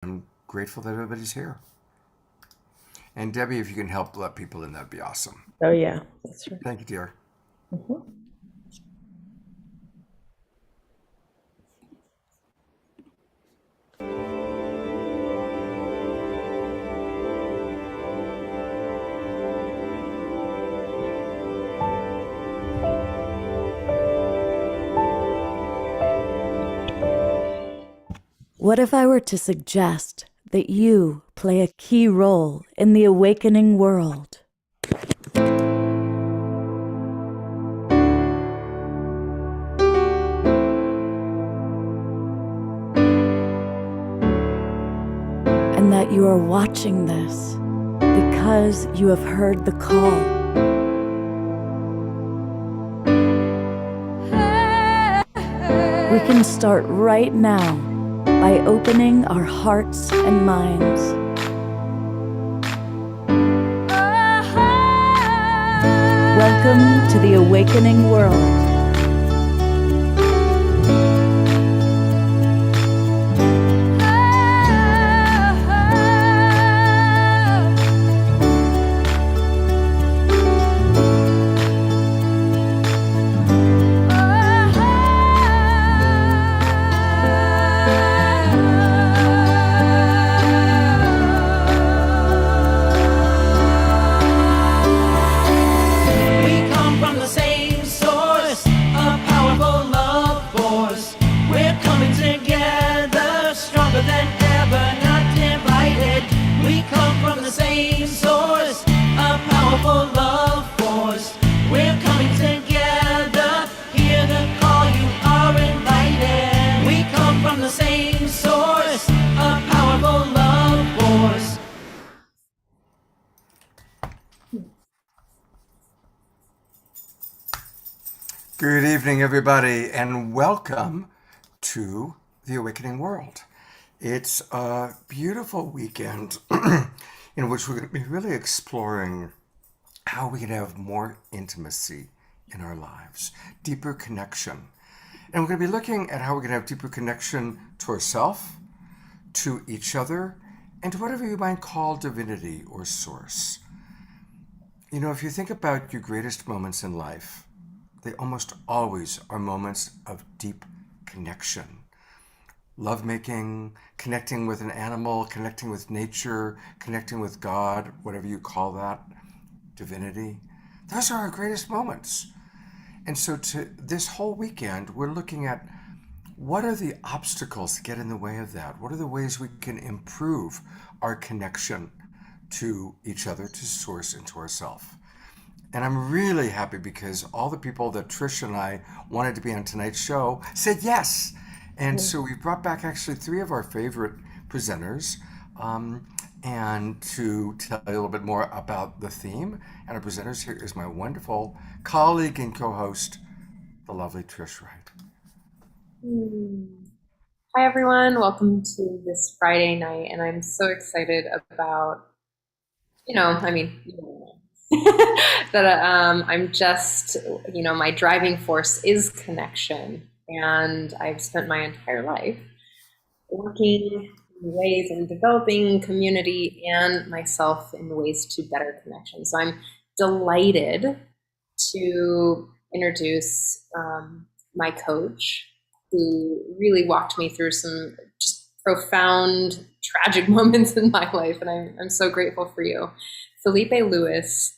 I'm grateful that everybody's here. And Debbie, if you can help let people in, that'd be awesome. Oh yeah, that's right. Thank you, dear. Mhm. What if I were to suggest that you play a key role in the awakening world? And that you are watching this because you have heard the call. We can start right now by opening our hearts and minds. Welcome to the awakening world. Good evening, everybody, and welcome to the Awakening World. It's a beautiful weekend in which we're going to be really exploring how we can have more intimacy in our lives, deeper connection. And we're going to be looking at how we can have deeper connection to ourselves, to each other, and to whatever you might call divinity or source. You know, if you think about your greatest moments in life, they almost always are moments of deep connection. Lovemaking, connecting with an animal, connecting with nature, connecting with God, whatever you call that, divinity. Those are our greatest moments. And so to this whole weekend, we're looking at what are the obstacles that get in the way of that? What are the ways we can improve our connection to each other, to source, and to ourselves? And I'm really happy because all the people that Trish and I wanted to be on tonight's show said yes. And so we brought back actually three of our favorite presenters and to tell you a little bit more about the theme. And our presenters here is my wonderful colleague and co-host, the lovely Trish Wright. Hi, everyone. Welcome to this Friday night. And I'm so excited about, that I'm just, my driving force is connection. And I've spent my entire life working in ways and developing community and myself in ways to better connection. So I'm delighted to introduce my coach, who really walked me through some just profound, tragic moments in my life. And I'm so grateful for you. Felipe Lewis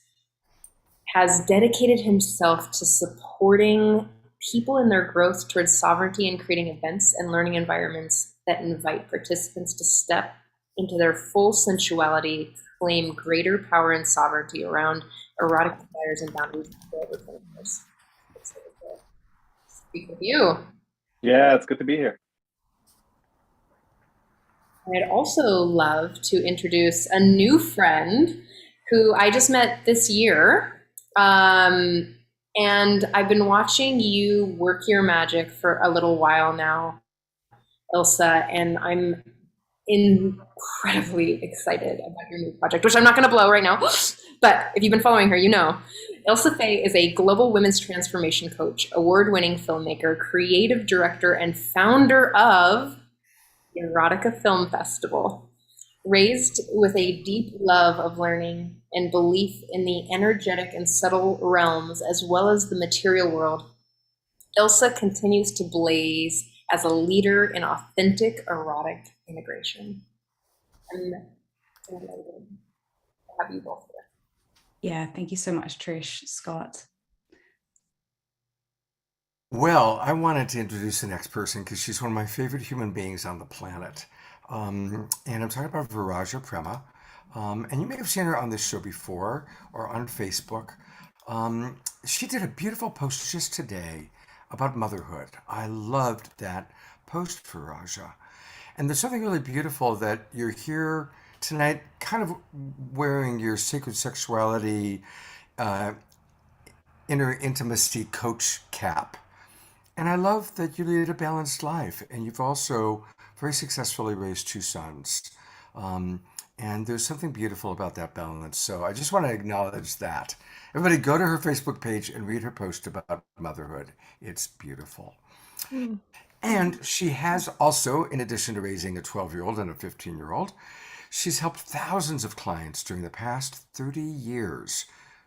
has dedicated himself to supporting people in their growth towards sovereignty and creating events and learning environments that invite participants to step into their full sensuality, claim greater power and sovereignty around erotic desires and boundaries. Speak with you. Yeah, it's good to be here. I'd also love to introduce a new friend who I just met this year. And I've been watching you work your magic for a little while now, Ilsa, and I'm incredibly excited about your new project, which I'm not going to blow right now. But if you've been following her, you know. Ilsa Faye is a global women's transformation coach, award-winning filmmaker, creative director, and founder of Erotica Film Festival. Raised with a deep love of learning and belief in the energetic and subtle realms as well as the material world, Ilsa continues to blaze as a leader in authentic erotic integration. I'm delighted to have you both here. Yeah, thank you so much, Trish, Scott. Well, I wanted to introduce the next person because she's one of my favorite human beings on the planet. And I'm talking about Viraja Prema. And you may have seen her on this show before or on Facebook. She did a beautiful post just today about motherhood. I loved that post, Viraja. And there's something really beautiful that you're here tonight, kind of wearing your sacred sexuality, uh, inner intimacy coach cap. And I love that you lead a balanced life, and you've also very successfully raised two sons. Um, and there's something beautiful about that balance. So I just want to acknowledge that. Everybody, go to her Facebook page and read her post about motherhood. It's beautiful. And she has also, in addition to raising a 12-year-old and a 15-year-old, she's helped thousands of clients during the past 30 years.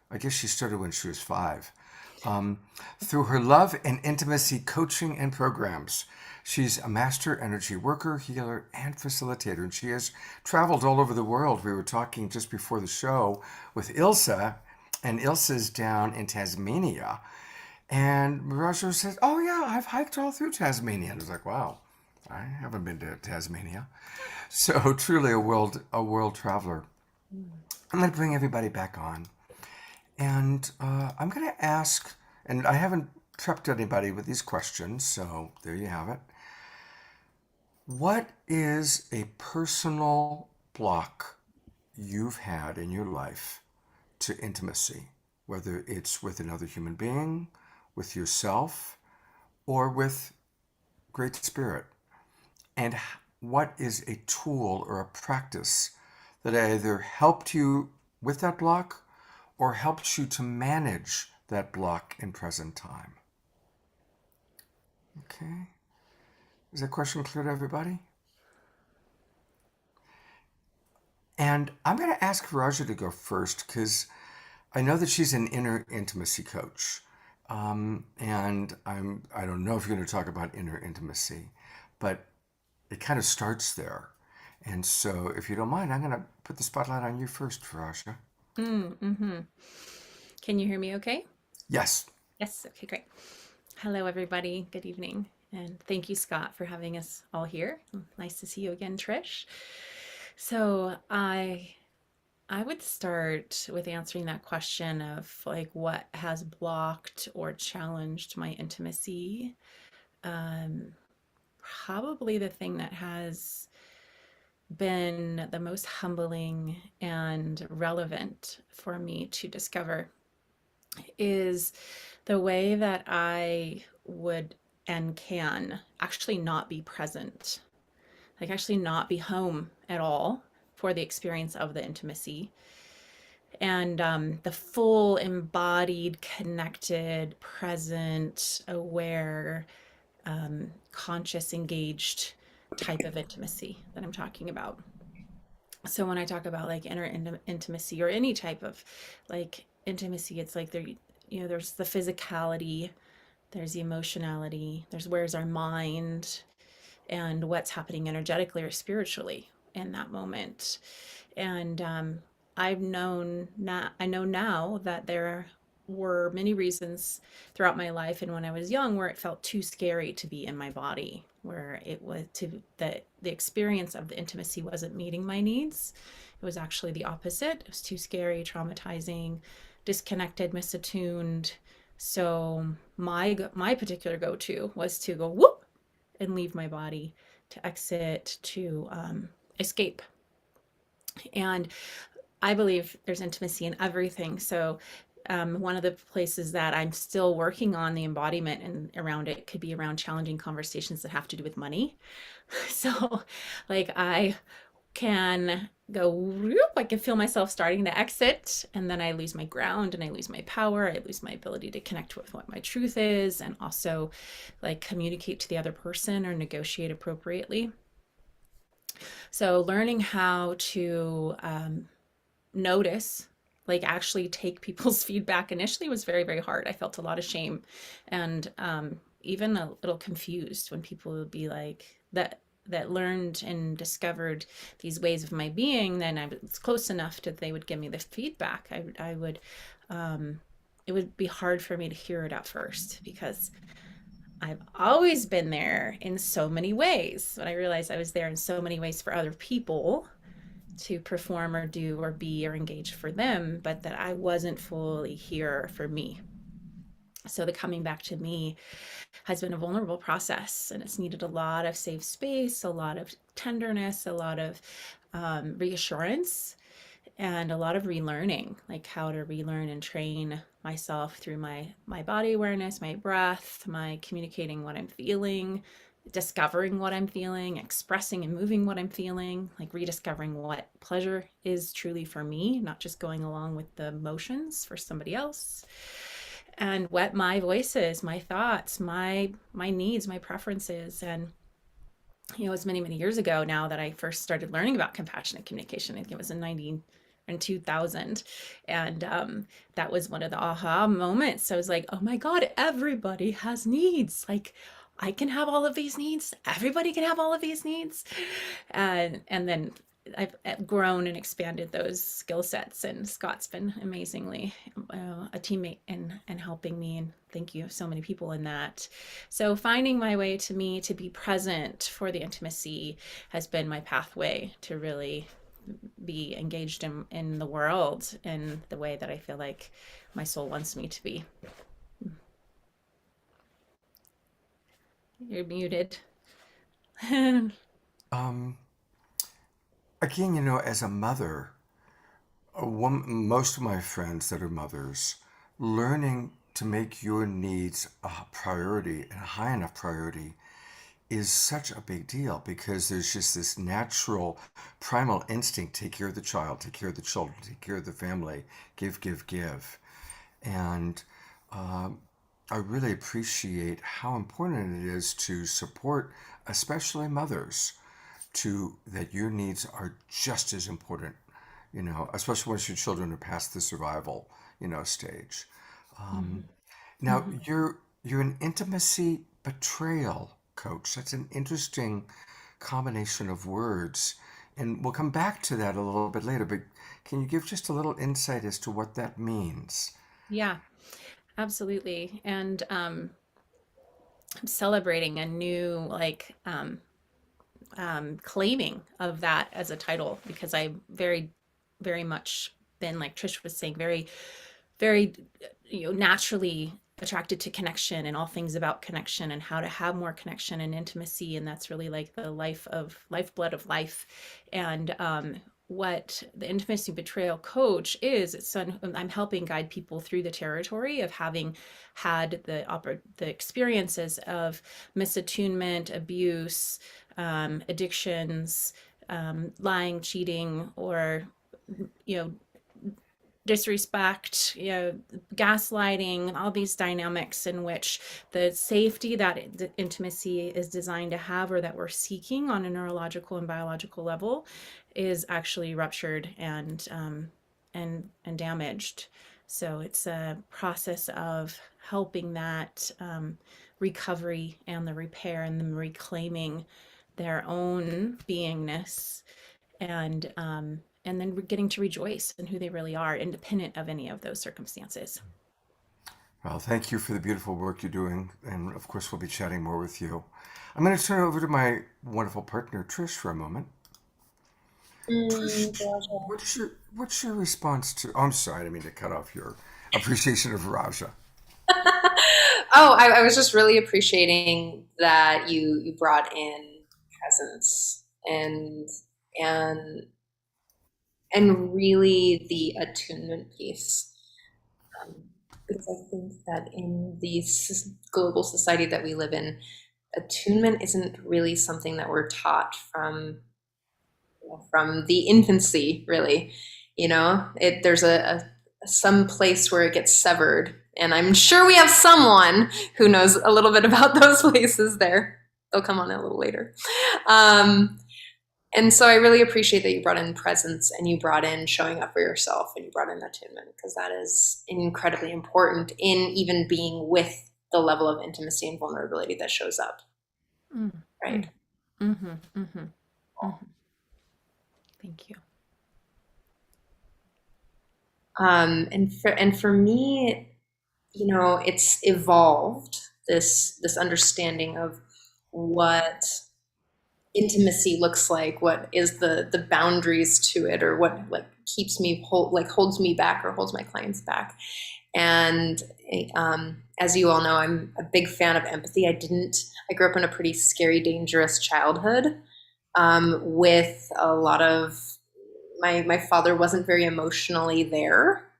I guess she started when she was 5. Through her love and intimacy coaching and programs. She's a master energy worker, healer, and facilitator, and she has traveled all over the world. We were talking just before the show with Ilsa, and Ilsa's down in Tasmania. And Raja says, "Oh yeah, I've hiked all through Tasmania." And I was like, "Wow, I haven't been to Tasmania." So truly a world traveler. I'm going to bring everybody back on. And I'm going to ask, and I haven't prepped anybody with these questions, so there you have it. What is a personal block you've had in your life to intimacy, whether it's with another human being, with yourself, or with Great Spirit? And what is a tool or a practice that either helped you with that block or helps you to manage that block in present time? Okay. Is that question clear to everybody? And I'm going to ask Raja to go first because I know that she's an inner intimacy coach. And I don't know if you're going to talk about inner intimacy, but it kind of starts there. And so if you don't mind, I'm going to put the spotlight on you first, Raja. Mm-hmm. Can you hear me okay? Yes. Yes, okay, great. Hello, everybody. Good evening. And thank you, Scott, for having us all here. Nice to see you again, Trish. So I would start with answering that question of like what has blocked or challenged my intimacy. Probably the thing that has been the most humbling and relevant for me to discover is the way that I would and can actually not be present, like actually not be home at all for the experience of the intimacy. And the full embodied, connected, present, aware, conscious, engaged type of intimacy that I'm talking about. So when I talk about like intimacy or any type of like intimacy, it's like there's the physicality, there's the emotionality, there's where's our mind and what's happening energetically or spiritually in that moment. And I know now that there were many reasons throughout my life and when I was young where it felt too scary to be in my body, where it was the experience of the intimacy wasn't meeting my needs. It was actually the opposite. It was too scary, traumatizing, disconnected, misattuned. So my particular go-to was to go whoop and leave my body, to exit, to escape. And I believe there's intimacy in everything. So one of the places that I'm still working on the embodiment and around it could be around challenging conversations that have to do with money. So like I can go, whoop, I can feel myself starting to exit, and then I lose my ground and I lose my power. I lose my ability to connect with what my truth is and also like communicate to the other person or negotiate appropriately. So learning how to notice, like actually take people's feedback initially was very, very hard. I felt a lot of shame and even a little confused when people would be like that learned and discovered these ways of my being. Then I was close enough that they would give me the feedback. I would it would be hard for me to hear it at first because I've always been there in so many ways. But I realized I was there in so many ways for other people to perform or do or be or engage for them, but that I wasn't fully here for me. So the coming back to me has been a vulnerable process, and it's needed a lot of safe space, a lot of tenderness, a lot of reassurance, and a lot of relearning, like how to relearn and train myself through my body awareness, my breath, my communicating what I'm feeling, discovering what I'm feeling, expressing and moving what I'm feeling, like rediscovering what pleasure is truly for me, not just going along with the motions for somebody else. And what my voice is, my thoughts, my needs, my preferences. And you know, it's many, many years ago now that I first started learning about compassionate communication. I think it was in 2000. And that was one of the aha moments. I was like, oh my God, everybody has needs. Like, I can have all of these needs. Everybody can have all of these needs. And then I've grown and expanded those skill sets, and Scott's been amazingly a teammate and helping me, and thank you so many people in that. So finding my way to me to be present for the intimacy has been my pathway to really be engaged in the world in the way that I feel like my soul wants me to be. You're muted. Um, Again, as a mother, most of my friends that are mothers, learning to make your needs a priority and a high enough priority is such a big deal because there's just this natural primal instinct: take care of the child, take care of the children, take care of the family, give, give, give. And I really appreciate how important it is to support, especially mothers, to that your needs are just as important, especially once your children are past the survival, stage. Mm-hmm. Now, Mm-hmm. you're an intimacy betrayal coach. That's an interesting combination of words, and we'll come back to that a little bit later. But can you give just a little insight as to what that means? Yeah, absolutely. And I'm celebrating a new claiming of that as a title because I very, very much been, like Trish was saying, very, very, naturally attracted to connection and all things about connection and how to have more connection and intimacy. And that's really like the lifeblood of life. And what the intimacy betrayal coach is, I'm helping guide people through the territory of having had the experiences of misattunement, abuse, addictions, lying, cheating, or you know disrespect, gaslighting, all these dynamics in which the safety that the intimacy is designed to have or that we're seeking on a neurological and biological level is actually ruptured and damaged. So it's a process of helping that recovery and the repair and the reclaiming their own beingness and then getting to rejoice in who they really are, independent of any of those circumstances. Well, thank you for the beautiful work you're doing, and of course, we'll be chatting more with you. I'm going to turn it over to my wonderful partner, Trish, for a moment. Trish, Raja. what's your response to? Oh, I'm sorry, I didn't mean to cut off your appreciation of Raja. Oh, I was just really appreciating that you brought in presence and and really the attunement piece. Because I think that in the global society that we live in, attunement isn't really something that we're taught from the infancy, really. There's some place where it gets severed, and I'm sure we have someone who knows a little bit about those places there. They'll come on a little later. And so I really appreciate that you brought in presence and you brought in showing up for yourself and you brought in attunement, because that is incredibly important in even being with the level of intimacy and vulnerability that shows up. Mm, Right. mm-hmm, mm-hmm, mm-hmm. Thank you. And for me, you know, it's evolved, this understanding of what intimacy looks like, what is the boundaries to it, or what like keeps me holds me back or holds my clients back. And as you all know, I'm a big fan of empathy. I grew up in a pretty scary, dangerous childhood, with a lot of my father wasn't very emotionally there.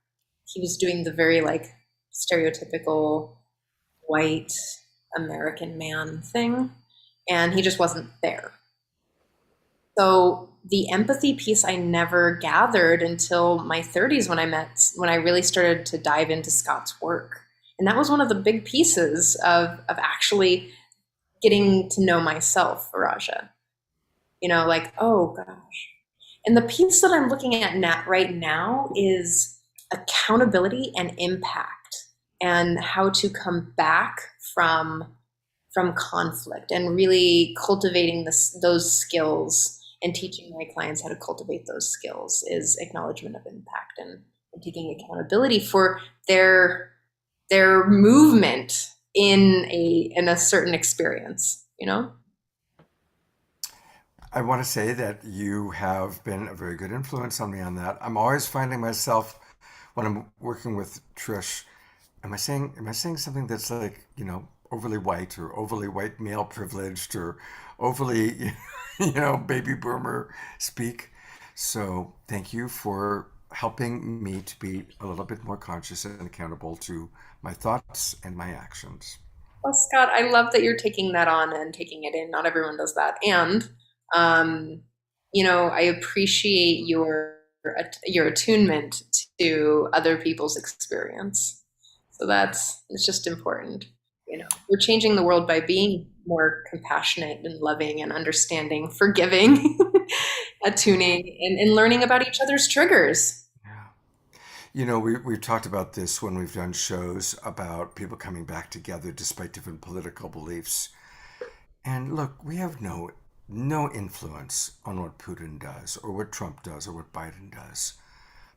He was doing the very like stereotypical white American man thing, and he just wasn't there. So the empathy piece I never gathered until my 30s when I really started to dive into Scott's work. And that was one of the big pieces of actually getting to know myself, Raja. You know, like, oh gosh. And the piece that I'm looking at right now is accountability and impact, and how to come back from conflict, and really cultivating those skills, and teaching my clients how to cultivate those skills is acknowledgement of impact, and taking accountability for their movement in a certain experience, you know? I want to say that you have been a very good influence on me on that. I'm always finding myself when I'm working with Trish, am I saying something that's like, overly white, or overly white male privileged, or overly, baby boomer speak? So thank you for helping me to be a little bit more conscious and accountable to my thoughts and my actions. Well, Scott, I love that you're taking that on and taking it in. Not everyone does that. And, um, I appreciate your attunement to other people's experience. So it's just important. We're changing the world by being more compassionate and loving and understanding, forgiving, attuning, and learning about each other's triggers. Yeah. We've talked about this when we've done shows about people coming back together despite different political beliefs. And look, we have no influence on what Putin does, or what Trump does, or what Biden does.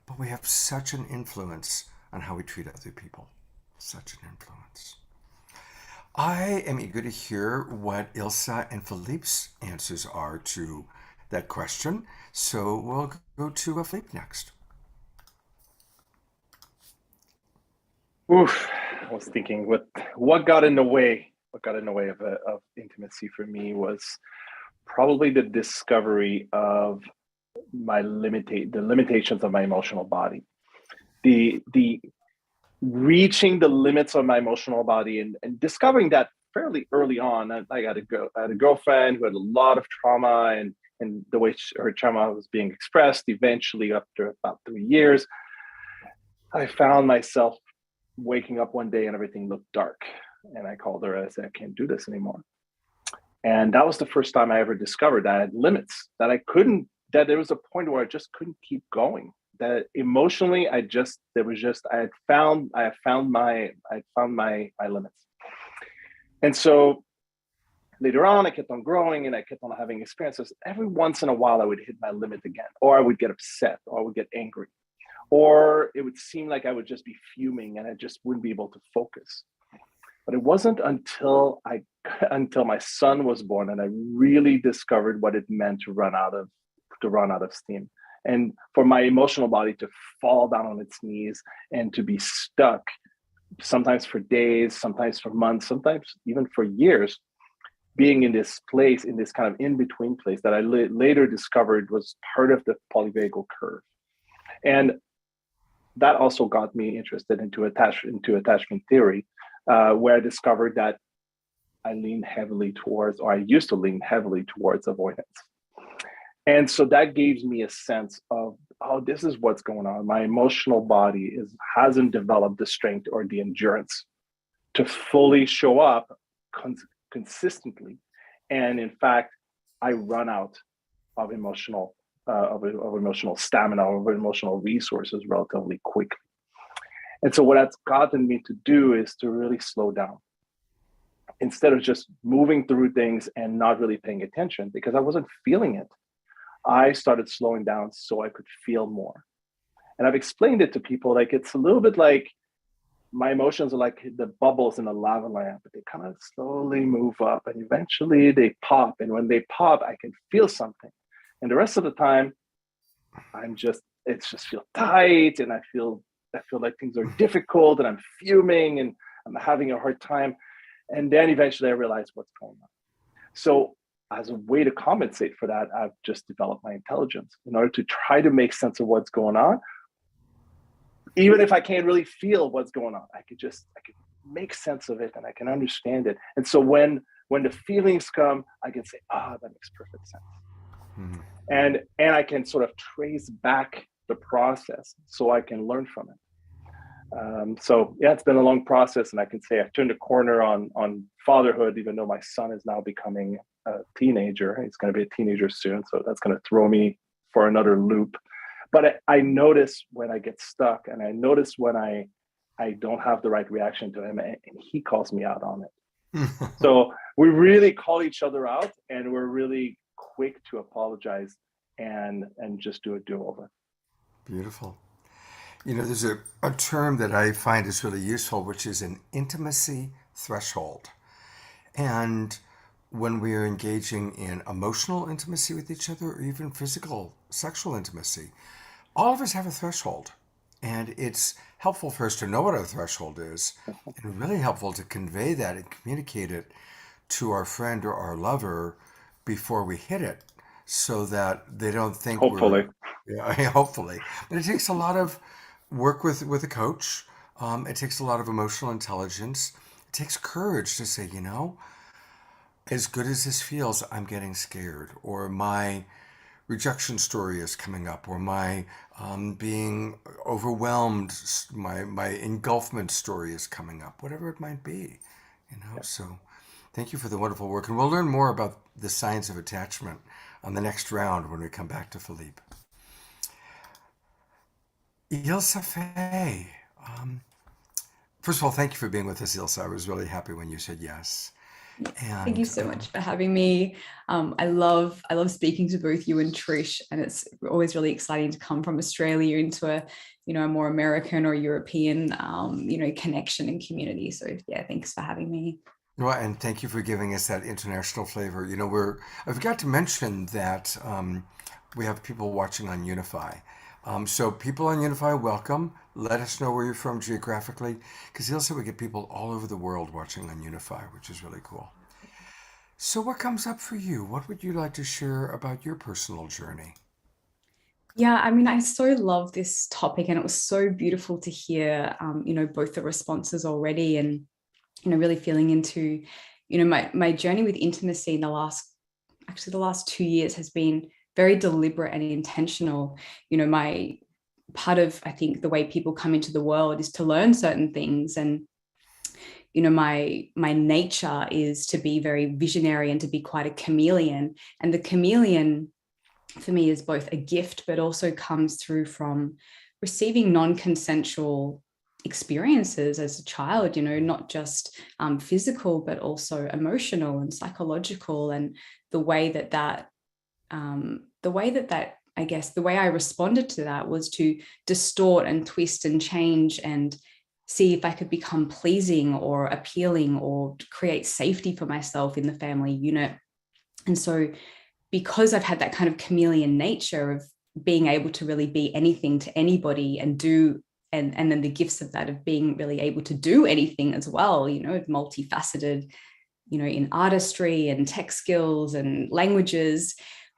But we have such an influence on how we treat other people. Such an influence. I am eager to hear what Ilsa and Philippe's answers are to that question. So we'll go to Philippe next. Oof. I was thinking what got in the way. What got in the way of intimacy for me was probably the discovery of the limitations of my emotional body. The reaching the limits of my emotional body, and discovering that fairly early on. I had a girlfriend who had a lot of trauma, and the way her trauma was being expressed. Eventually, after about 3 years, I found myself waking up one day and everything looked dark. And I called her and I said, I can't do this anymore. And that was the first time I ever discovered that I had limits, that there was a point where I just couldn't keep going. That emotionally, I had found my limits. And so later on, I kept on growing and I kept on having experiences. Every once in a while, I would hit my limit again, or I would get upset, or I would get angry, or it would seem like I would just be fuming and I just wouldn't be able to focus. But it wasn't until my son was born and I really discovered what it meant to run out of steam, and for my emotional body to fall down on its knees and to be stuck, sometimes for days, sometimes for months, sometimes even for years, being in this place, in this kind of in-between place that I later discovered was part of the polyvagal curve. And that also got me interested into attachment theory, where I discovered that I used to lean heavily towards avoidance. And so that gives me a sense of, oh, this is what's going on. My emotional body hasn't developed the strength or the endurance to fully show up consistently. And in fact, I run out of emotional stamina, of emotional resources relatively quickly. And so what that's gotten me to do is to really slow down. Instead of just moving through things and not really paying attention because I wasn't feeling it, I started slowing down so I could feel more. And I've explained it to people, like it's a little bit like my emotions are like the bubbles in a lava lamp, but they kind of slowly move up and eventually they pop. And when they pop, I can feel something. And the rest of the time, it's just feel tight and I feel like things are difficult and I'm fuming and I'm having a hard time. And then eventually I realize what's going on. So as a way to compensate for that, I've just developed my intelligence in order to try to make sense of what's going on. Even if I can't really feel what's going on, I could make sense of it and I can understand it. And so when the feelings come, I can say, that makes perfect sense. Mm-hmm. And I can sort of trace back the process so I can learn from it. So yeah, it's been a long process, and I can say I've turned a corner on fatherhood, even though my son is now becoming a teenager. He's going to be a teenager soon, so that's going to throw me for another loop. But I notice when I get stuck, and I notice when I don't have the right reaction to him, and he calls me out on it. So we really call each other out, and we're really quick to apologize and just do a do-over. Beautiful. You know, there's a term that I find is really useful, which is an intimacy threshold. And when we are engaging in emotional intimacy with each other, or even physical, sexual intimacy, all of us have a threshold. And it's helpful for us to know what our threshold is, and really helpful to convey that and communicate it to our friend or our lover before we hit it, so that they don't think hopefully. Hopefully. But it takes a lot of work with a coach. It takes a lot of emotional intelligence. It takes courage to say, you know, as good as this feels, I'm getting scared, or my rejection story is coming up, or my being overwhelmed, my engulfment story is coming up, whatever it might be, you know. Yeah. So thank you for the wonderful work. And we'll learn more about the science of attachment on the next round when we come back to Felipe. Ilse Faye. First of all, thank you for being with us, Ilse. I was really happy when you said yes. And, thank you so much for having me. I love speaking to both you and Trish, and it's always really exciting to come from Australia into a more American or European connection and community. So yeah, thanks for having me. Well, and thank you for giving us that international flavor. You know, I forgot to mention that we have people watching on Unify. So people on Unify, welcome. Let us know where you're from geographically, because also we get people all over the world watching on Unify, which is really cool. So what comes up for you? What would you like to share about your personal journey? Yeah, I mean, I so love this topic, and it was so beautiful to hear, both the responses already, and, really feeling into, my journey with intimacy in the last 2 years has been very deliberate and intentional. My part of, I think, the way people come into the world is to learn certain things, and my nature is to be very visionary and to be quite a chameleon. And the chameleon for me is both a gift, but also comes through from receiving non-consensual experiences as a child, not just physical, but also emotional and psychological. And the way that I guess the way I responded to that was to distort and twist and change and see if I could become pleasing or appealing or create safety for myself in the family unit. And so because I've had that kind of chameleon nature of being able to really be anything to anybody and do, and then the gifts of that of being really able to do anything as well, multifaceted, in artistry and tech skills and languages,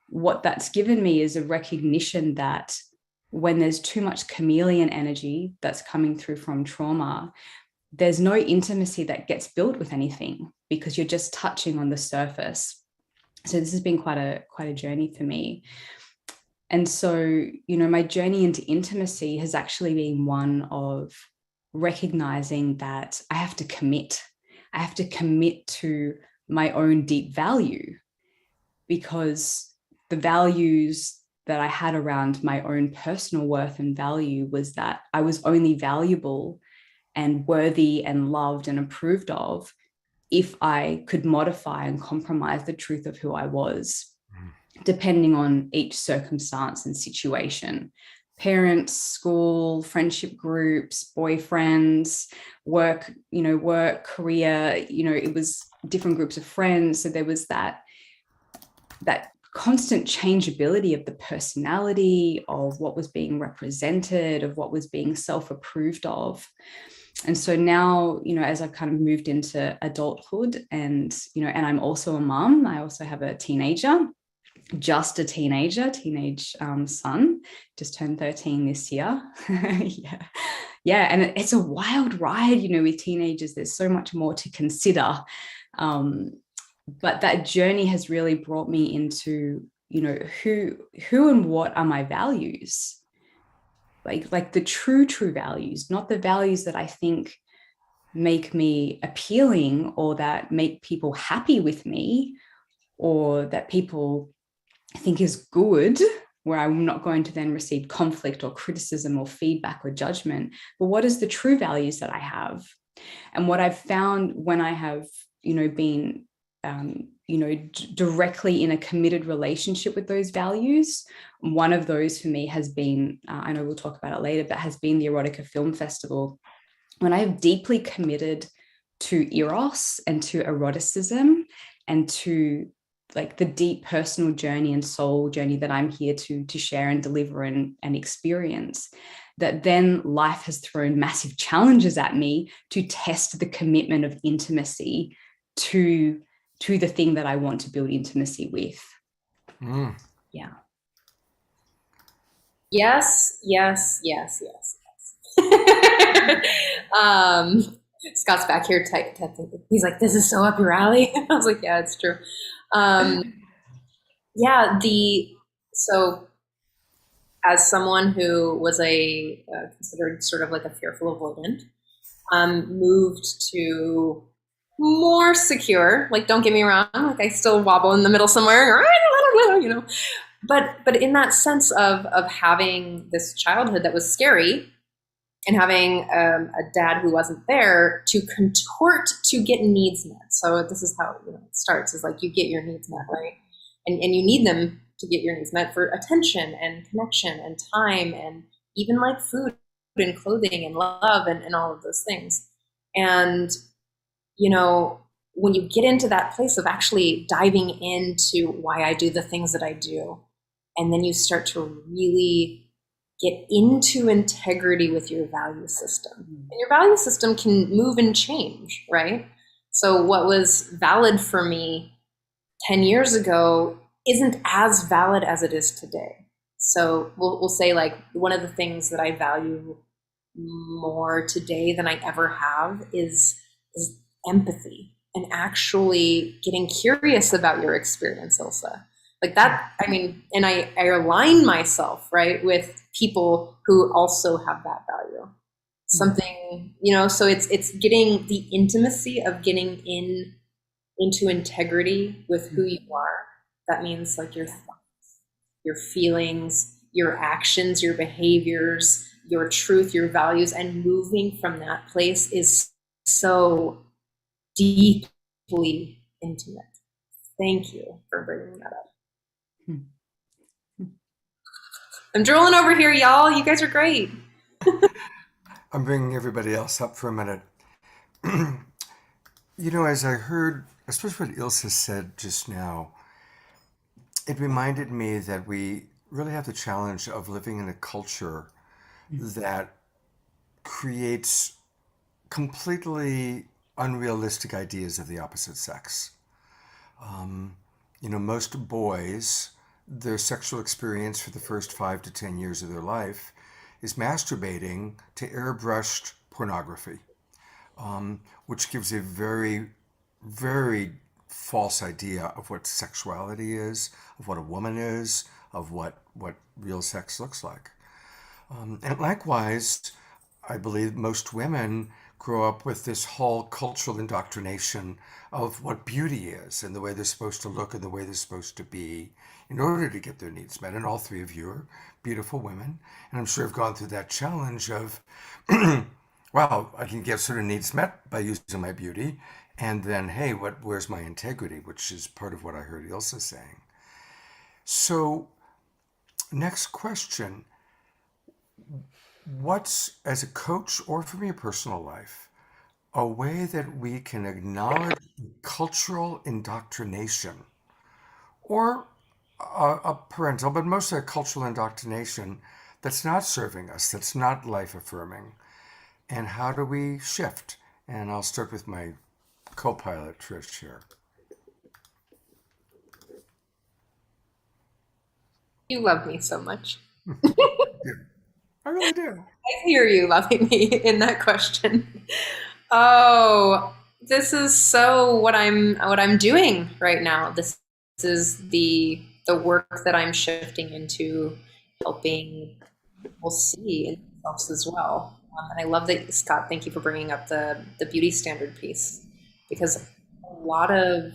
what that's given me is a recognition that when there's too much chameleon energy that's coming through from trauma, there's no intimacy that gets built with anything because you're just touching on the surface. So this has been quite a journey for me. And so, my journey into intimacy has actually been one of recognizing that I have to commit. I have to commit to my own deep value, because the values that I had around my own personal worth and value was that I was only valuable and worthy and loved and approved of if I could modify and compromise the truth of who I was, depending on each circumstance and situation. Parents, school, friendship groups, boyfriends, work, career, it was different groups of friends. So there was that constant changeability of the personality, of what was being represented, of what was being self-approved of. And so now, as I've kind of moved into adulthood and I'm also a mom, I also have a teenager, teenage son, just turned 13 this year. Yeah. And it's a wild ride, with teenagers. There's so much more to consider. But that journey has really brought me into, who and what are my values? Like the true values, not the values that I think make me appealing or that make people happy with me or that people think is good, where I'm not going to then receive conflict or criticism or feedback or judgment. But what is the true values that I have? And what I've found when I have, been directly in a committed relationship with those values. One of those for me has been, I know we'll talk about it later, but has been the Erotica Film Festival. When I have deeply committed to Eros and to eroticism and to like the deep personal journey and soul journey that I'm here to share and deliver and experience, that then life has thrown massive challenges at me to test the commitment of intimacy to the thing that I want to build intimacy with. Yeah. Yes. Scott's back here he's like, this is so up your alley. I was like, yeah, it's true. So as someone who was considered sort of like a fearful avoidant, moved to more secure, like, don't get me wrong, like I still wobble in the middle somewhere, but in that sense of having this childhood that was scary and having a dad who wasn't there to contort to get needs met. So this is how it starts, is like you get your needs met, right? And you need them to get your needs met for attention and connection and time and even like food and clothing and love and all of those things. And when you get into that place of actually diving into why I do the things that I do, and then you start to really get into integrity with your value system. And your value system can move and change, right? So what was valid for me 10 years ago isn't as valid as it is today. So we'll say, like, one of the things that I value more today than I ever have is empathy and actually getting curious about your experience, Ilsa. Like that, I mean, and I align myself, right, with people who also have that value. Something, so it's getting the intimacy of getting into integrity with who you are. That means like your thoughts, your feelings, your actions, your behaviors, your truth, your values, and moving from that place is so deeply intimate. Thank you for bringing that up. I'm drooling over here, y'all. You guys are great. I'm bringing everybody else up for a minute. As I heard, especially what Ilse said just now, it reminded me that we really have the challenge of living in a culture that creates completely unrealistic ideas of the opposite sex. Most boys, their sexual experience for the first 5 to 10 years of their life is masturbating to airbrushed pornography, which gives a very, very false idea of what sexuality is, of what a woman is, of what real sex looks like. And likewise, I believe most women grow up with this whole cultural indoctrination of what beauty is and the way they're supposed to look and the way they're supposed to be in order to get their needs met. And all three of you are beautiful women. And I'm sure have gone through that challenge of, wow, I can get certain needs met by using my beauty. And then, hey, where's my integrity? Which is part of what I heard Ilse saying. So, next question. What's, as a coach or from your personal life, a way that we can acknowledge cultural indoctrination or a parental, but mostly a cultural indoctrination that's not serving us, that's not life affirming? And how do we shift? And I'll start with my co-pilot, Trish, here. You love me so much. I really do. I hear you loving me in that question. Oh, this is so what I'm doing right now. This is the work that I'm shifting into, helping people see in themselves as well. And I love that, Scott, thank you for bringing up the beauty standard piece, because a lot of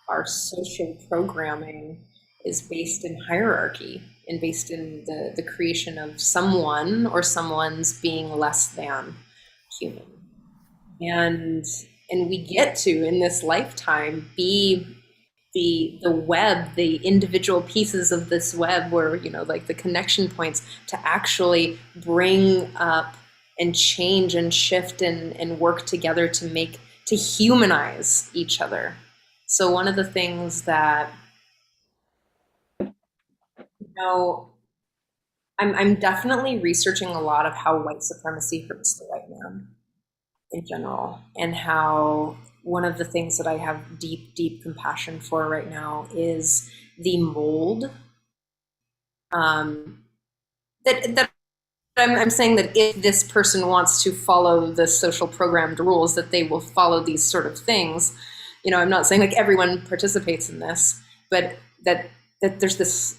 our social programming is based in hierarchy and based in the creation of someone or someone's being less than human. And we get to, in this lifetime, be the web, the individual pieces of this web where, you know, like the connection points to actually bring up and change and shift and work together to humanize each other. So one of the things that, you know, I'm definitely researching a lot of how white supremacy hurts the white man in general, and how one of the things that I have deep, deep compassion for right now is the mold that I'm saying that if this person wants to follow the social programmed rules, that they will follow these sort of things. You know, I'm not saying like everyone participates in this, but that there's this,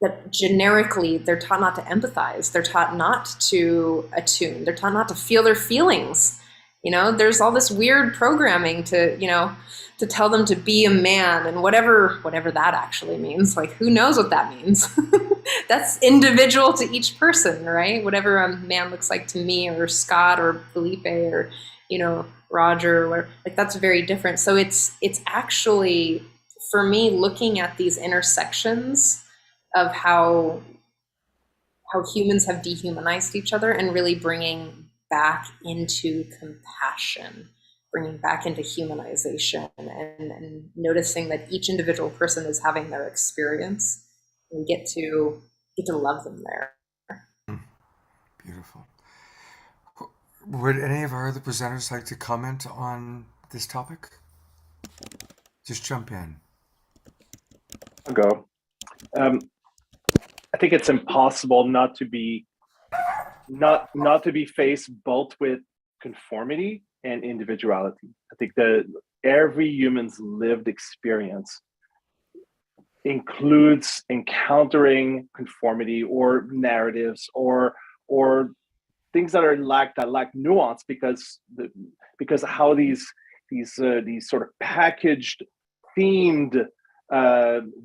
that generically they're taught not to empathize, they're taught not to attune, they're taught not to feel their feelings. You know, there's all this weird programming to, you know, to tell them to be a man, and whatever that actually means. Like, who knows what that means? That's individual to each person, right? Whatever a man looks like to me, or Scott, or Felipe, or, you know, Roger, or like, that's very different. So it's actually, for me, looking at these intersections of how humans have dehumanized each other, and really bringing back into compassion, bringing back into humanization, and noticing that each individual person is having their experience, and get to love them there. Beautiful. Would any of our other presenters like to comment on this topic? Just jump in. I'll go. I think it's impossible not to be faced both with conformity and individuality. I think that every human's lived experience includes encountering conformity or narratives or things that lack nuance, because how these sort of packaged, themed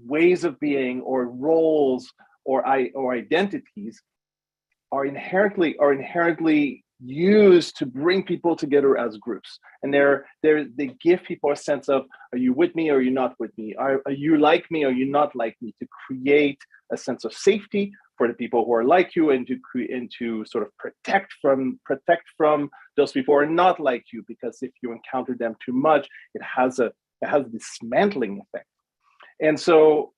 ways of being, or roles, or identities are inherently used to bring people together as groups. And they give people a sense of, are you with me or are you not with me? Are you like me or are you not like me? To create a sense of safety for the people who are like you, and to sort of protect from those people who are not like you, because if you encounter them too much, it has a dismantling effect. And so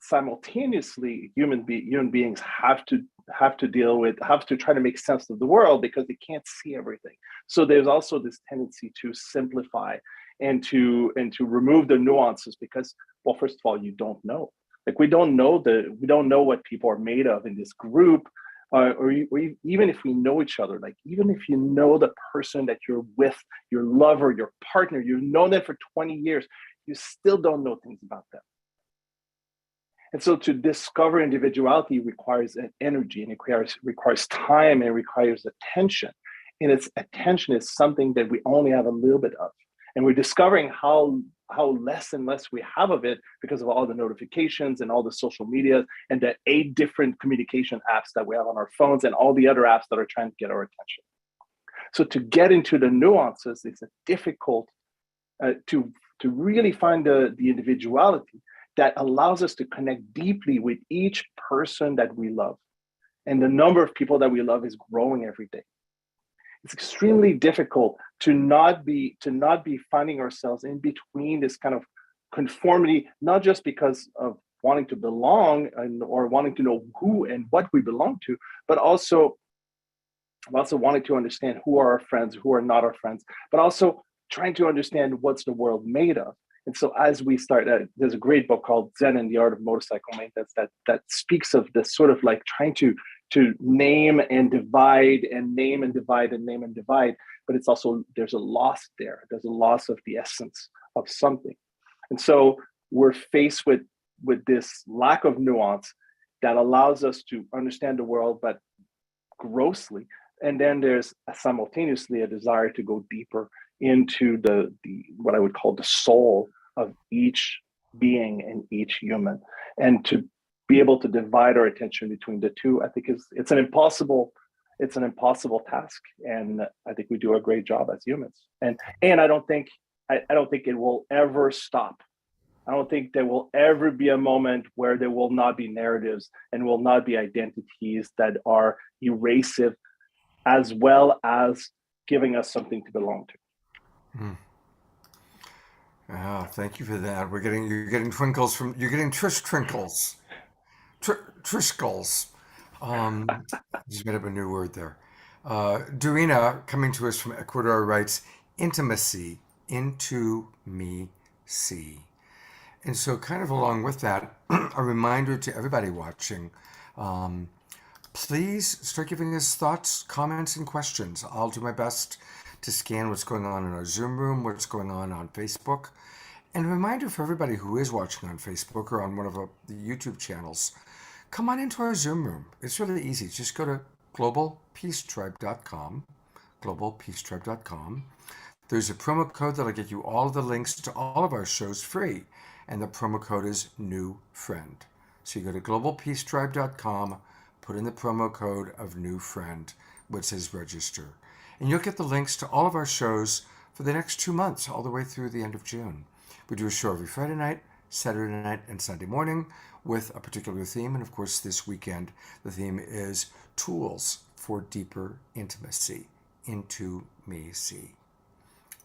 simultaneously, human beings have to try to make sense of the world, because they can't see everything. So there's also this tendency to simplify and to remove the nuances, because, well, first of all, you don't know. Like, we don't know what people are made of in this group, or even if we know each other. Like, even if you know the person that you're with, your lover, your partner, you've known them for 20 years, you still don't know things about them. And so to discover individuality requires an energy, and it requires time, and it requires attention. and its attention is something that we only have a little bit of. And we're discovering how less and less we have of it because of all the notifications and all the social media and the 8 different communication apps that we have on our phones and all the other apps that are trying to get our attention. So to get into the nuances, it's difficult to really find the individuality that allows us to connect deeply with each person that we love. And the number of people that we love is growing every day. It's extremely difficult to not be finding ourselves in between this kind of conformity, not just because of wanting to belong or wanting to know who and what we belong to, but also wanting to understand who are our friends, who are not our friends, but also trying to understand what's the world made of. And so as we start, there's a great book called Zen and the Art of Motorcycle Maintenance that speaks of this sort of like trying to name and divide and name and divide and name and divide. But it's also, there's a loss there. There's a loss of the essence of something. And so we're faced with this lack of nuance that allows us to understand the world, but grossly. And then there's simultaneously a desire to go deeper into the what I would call the soul of each being and each human, and to be able to divide our attention between the two. I think it's an impossible task, and I think we do a great job as humans. And I don't think it will ever stop. I don't think there will ever be a moment where there will not be narratives and will not be identities that are erasive, as well as giving us something to belong to. Thank you for that. You're getting Trish Trinkles. Trishkles. Just made up a new word there. Dorina, coming to us from Ecuador, writes, intimacy, into me see. And so kind of along with that, a reminder to everybody watching, please start giving us thoughts, comments, and questions. I'll do my best to scan what's going on in our Zoom room, what's going on Facebook. And a reminder for everybody who is watching on Facebook or on one of the YouTube channels, come on into our Zoom room. It's really easy. Just go to globalpeacetribe.com, globalpeacetribe.com. There's a promo code that'll get you all of the links to all of our shows free, and the promo code is New Friend. So you go to globalpeacetribe.com, put in the promo code of New Friend, which says register, and you'll get the links to all of our shows for the next 2 months, all the way through the end of June. We do a show every Friday night, Saturday night, and Sunday morning with a particular theme. And of course, this weekend, the theme is Tools for Deeper Intimacy, Into Me See.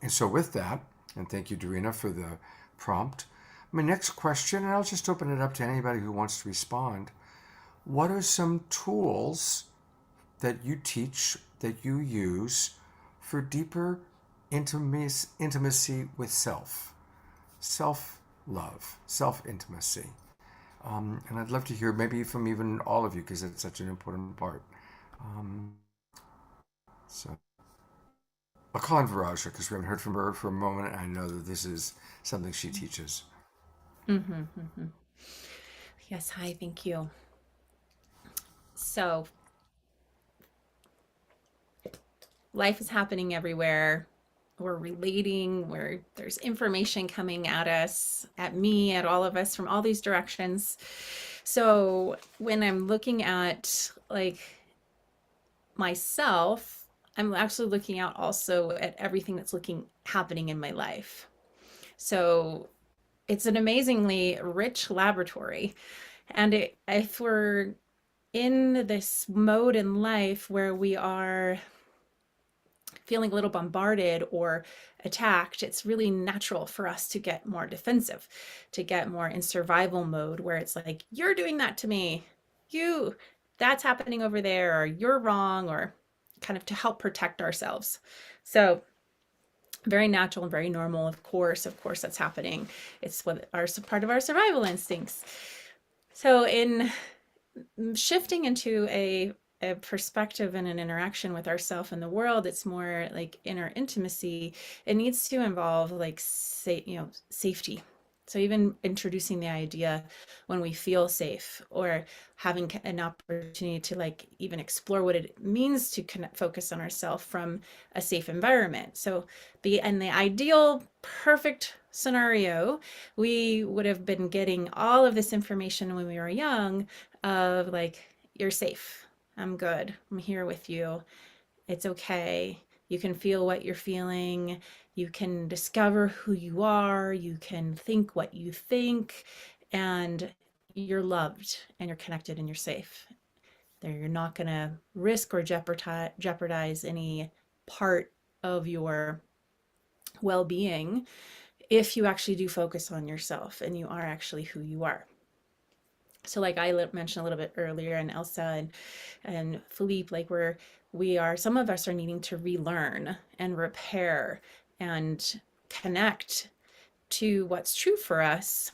And so with that, and thank you, Dorina, for the prompt, my next question, and I'll just open it up to anybody who wants to respond. What are some tools that you teach, that you use for deeper intimacy with self-love, self-intimacy? And I'd love to hear maybe from even all of you, because it's such an important part. So I'll call on Viraja, because we haven't heard from her for a moment, and I know that this is something she teaches. Yes, hi, thank you. So, life is happening everywhere. We're relating, there's information coming at us, at me, at all of us from all these directions. So when I'm looking at like myself, I'm actually looking out also at everything that's happening in my life. So it's an amazingly rich laboratory. And if we're in this mode in life where we are feeling a little bombarded or attacked, it's really natural for us to get more defensive, to get more in survival mode, where it's like, you're doing that to me, that's happening over there, or you're wrong, or kind of to help protect ourselves. So very natural and very normal. Of course that's happening. It's part of our survival instincts. So in shifting into a perspective and an interaction with ourself and the world, it's more like inner intimacy. It needs to involve like safety. So even introducing the idea when we feel safe, or having an opportunity to like even explore what it means to focus on ourselves from a safe environment. So the ideal perfect scenario, we would have been getting all of this information when we were young of like, you're safe. I'm good. I'm here with you. It's okay. You can feel what you're feeling. You can discover who you are. You can think what you think, and you're loved and you're connected and you're safe. There, you're not going to risk or jeopardize any part of your well-being if you actually do focus on yourself and you are actually who you are. So like I mentioned a little bit earlier, and Elsa and Philippe, like we are, some of us are needing to relearn and repair and connect to what's true for us.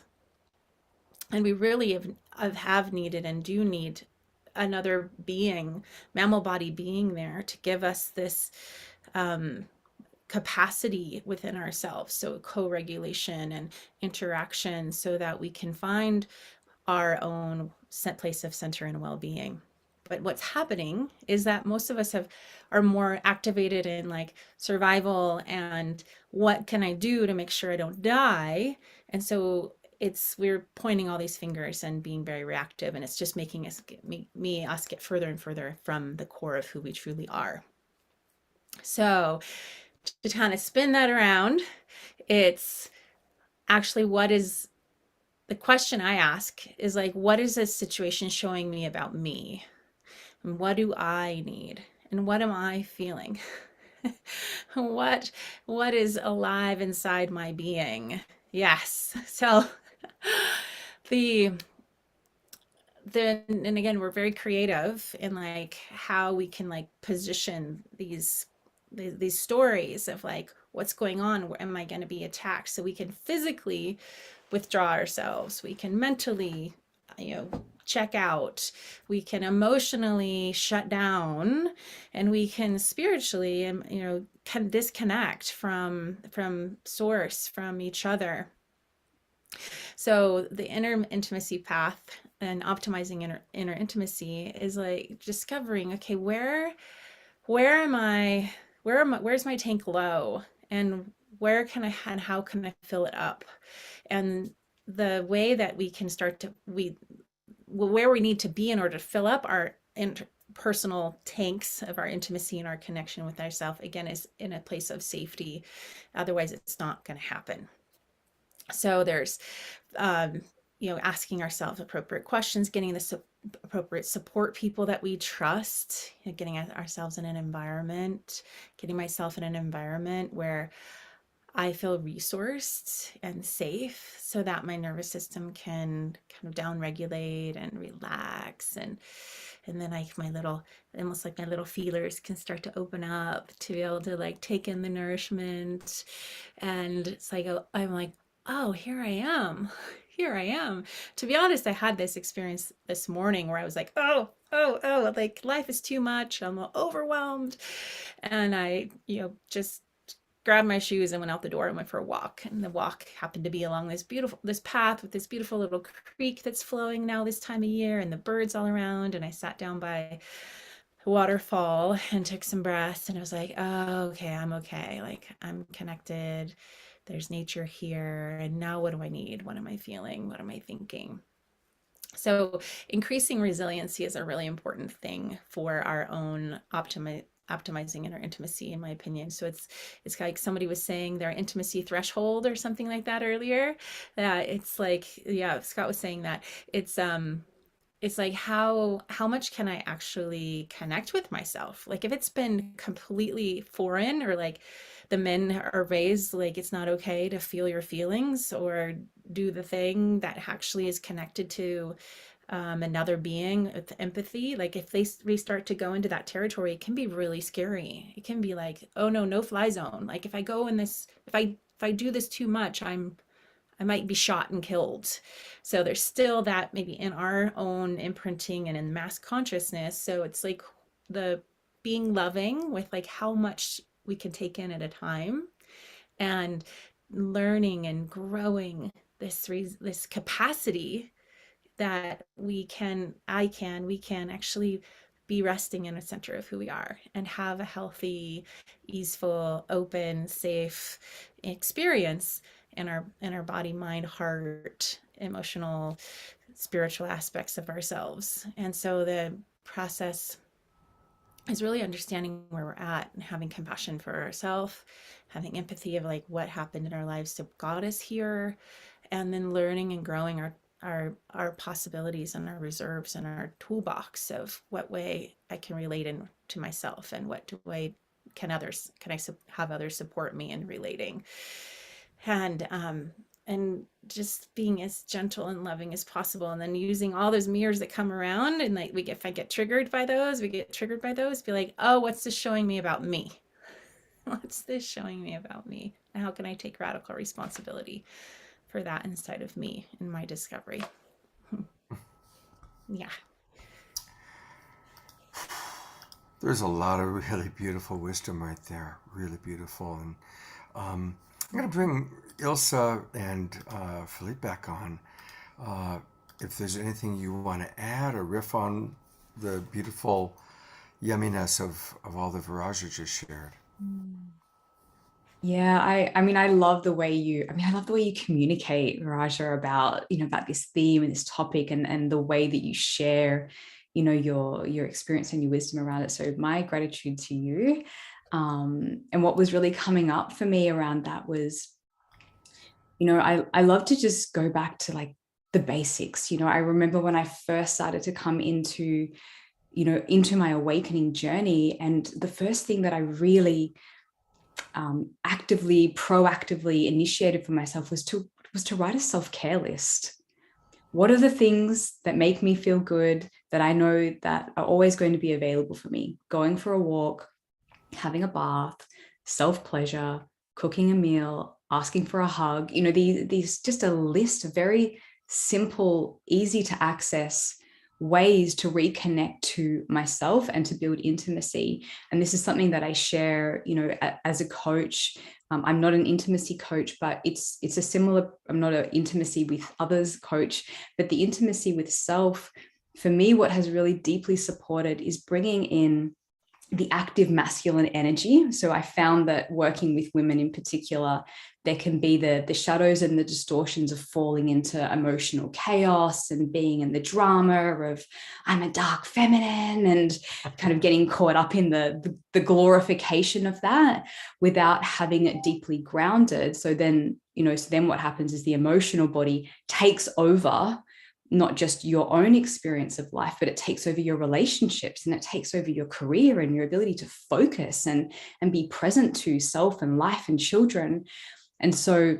And we really have needed and do need another being, mammal body being there to give us this capacity within ourselves. So co-regulation and interaction, so that we can find our own place of center and well-being. But what's happening is that most of us are more activated in like survival and what can I do to make sure I don't die? And so we're pointing all these fingers and being very reactive, and it's just making us get further and further from the core of who we truly are. So to kind of spin that around, it's actually, what is the question I ask is like, what is this situation showing me about me? And what do I need? And what am I feeling? what is alive inside my being? Yes. So and again, we're very creative in like how we can like position these stories of like, what's going on? Where am I going to be attacked? So we can physically withdraw ourselves. We can mentally, check out. We can emotionally shut down, and we can spiritually, can disconnect from source, from each other. So the inner intimacy path and optimizing inner intimacy is like discovering, okay, where's my tank low, and how can I fill it up? And the way that we can start to where we need to be in order to fill up our personal tanks of our intimacy and our connection with ourselves, again, is in a place of safety. Otherwise it's not going to happen. So there's asking ourselves appropriate questions, getting the appropriate support people that we trust, getting ourselves in an environment, getting myself in an environment where I feel resourced and safe, so that my nervous system can kind of down-regulate and relax, and then almost like my little feelers can start to open up to be able to like take in the nourishment. And it's like, I'm like, oh, here I am. To be honest, I had this experience this morning where I was like, oh, like life is too much. I'm overwhelmed. And I, just grabbed my shoes and went out the door and went for a walk. And the walk happened to be along this path with this beautiful little creek that's flowing now this time of year, and the birds all around. And I sat down by a waterfall and took some breaths, and I was like, oh, okay, I'm okay. Like, I'm connected. There's nature here. And now what do I need? What am I feeling? What am I thinking? So increasing resiliency is a really important thing for our own optimizing inner intimacy, in my opinion. So it's like somebody was saying their intimacy threshold or something like that earlier. It's like, yeah, Scott was saying that it's like, how much can I actually connect with myself? Like, if it's been completely foreign, or like the men are raised like it's not okay to feel your feelings or do the thing that actually is connected to another being with empathy. Like, if we start to go into that territory, it can be really scary. It can be like, oh no fly zone. Like, if I go in this, if I do this too much, I might be shot and killed. So there's still that maybe in our own imprinting and in mass consciousness. So it's like the being loving with like how much we can take in at a time, and learning and growing this capacity that we can actually be resting in the center of who we are and have a healthy, easeful, open, safe experience in our body, mind, heart, emotional, spiritual aspects of ourselves. And so the process is really understanding where we're at and having compassion for ourselves, having empathy of like what happened in our lives that got us here, and then learning and growing our possibilities and our reserves and our toolbox of what way I can relate to myself and what way can I have others support me in relating, and just being as gentle and loving as possible, and then using all those mirrors that come around, and like if I get triggered by those, be like, oh, what's this showing me about me? What's this showing me about me? And how can I take radical responsibility for that inside of me in my discovery? Yeah. There's a lot of really beautiful wisdom right there, really beautiful. And I'm going to bring Ilsa and Philippe back on. If there's anything you want to add or riff on the beautiful yumminess of all that Viraja just shared. Yeah, I mean, I love the way you communicate, Raja, about, about this theme and this topic, and the way that you share, your experience and your wisdom around it. So my gratitude to you. And what was really coming up for me around that was, I love to just go back to like the basics. I remember when I first started to come into my awakening journey, and the first thing that I really proactively initiated for myself was to write a self-care list. What are the things that make me feel good, that I know that are always going to be available for me? Going for a walk, having a bath, self-pleasure, cooking a meal, asking for a hug. These just a list of very simple, easy to access ways to reconnect to myself and to build intimacy. And this is something that I share, as a coach. I'm not an intimacy coach, but it's a similar, I'm not an intimacy with others coach, but the intimacy with self, for me, what has really deeply supported is bringing in the active masculine energy. So I found that working with women in particular, there can be the shadows and the distortions of falling into emotional chaos and being in the drama of I'm a dark feminine, and kind of getting caught up in the glorification of that without having it deeply grounded. So then what happens is the emotional body takes over not just your own experience of life, but it takes over your relationships, and it takes over your career and your ability to focus and be present to self and life and children. And so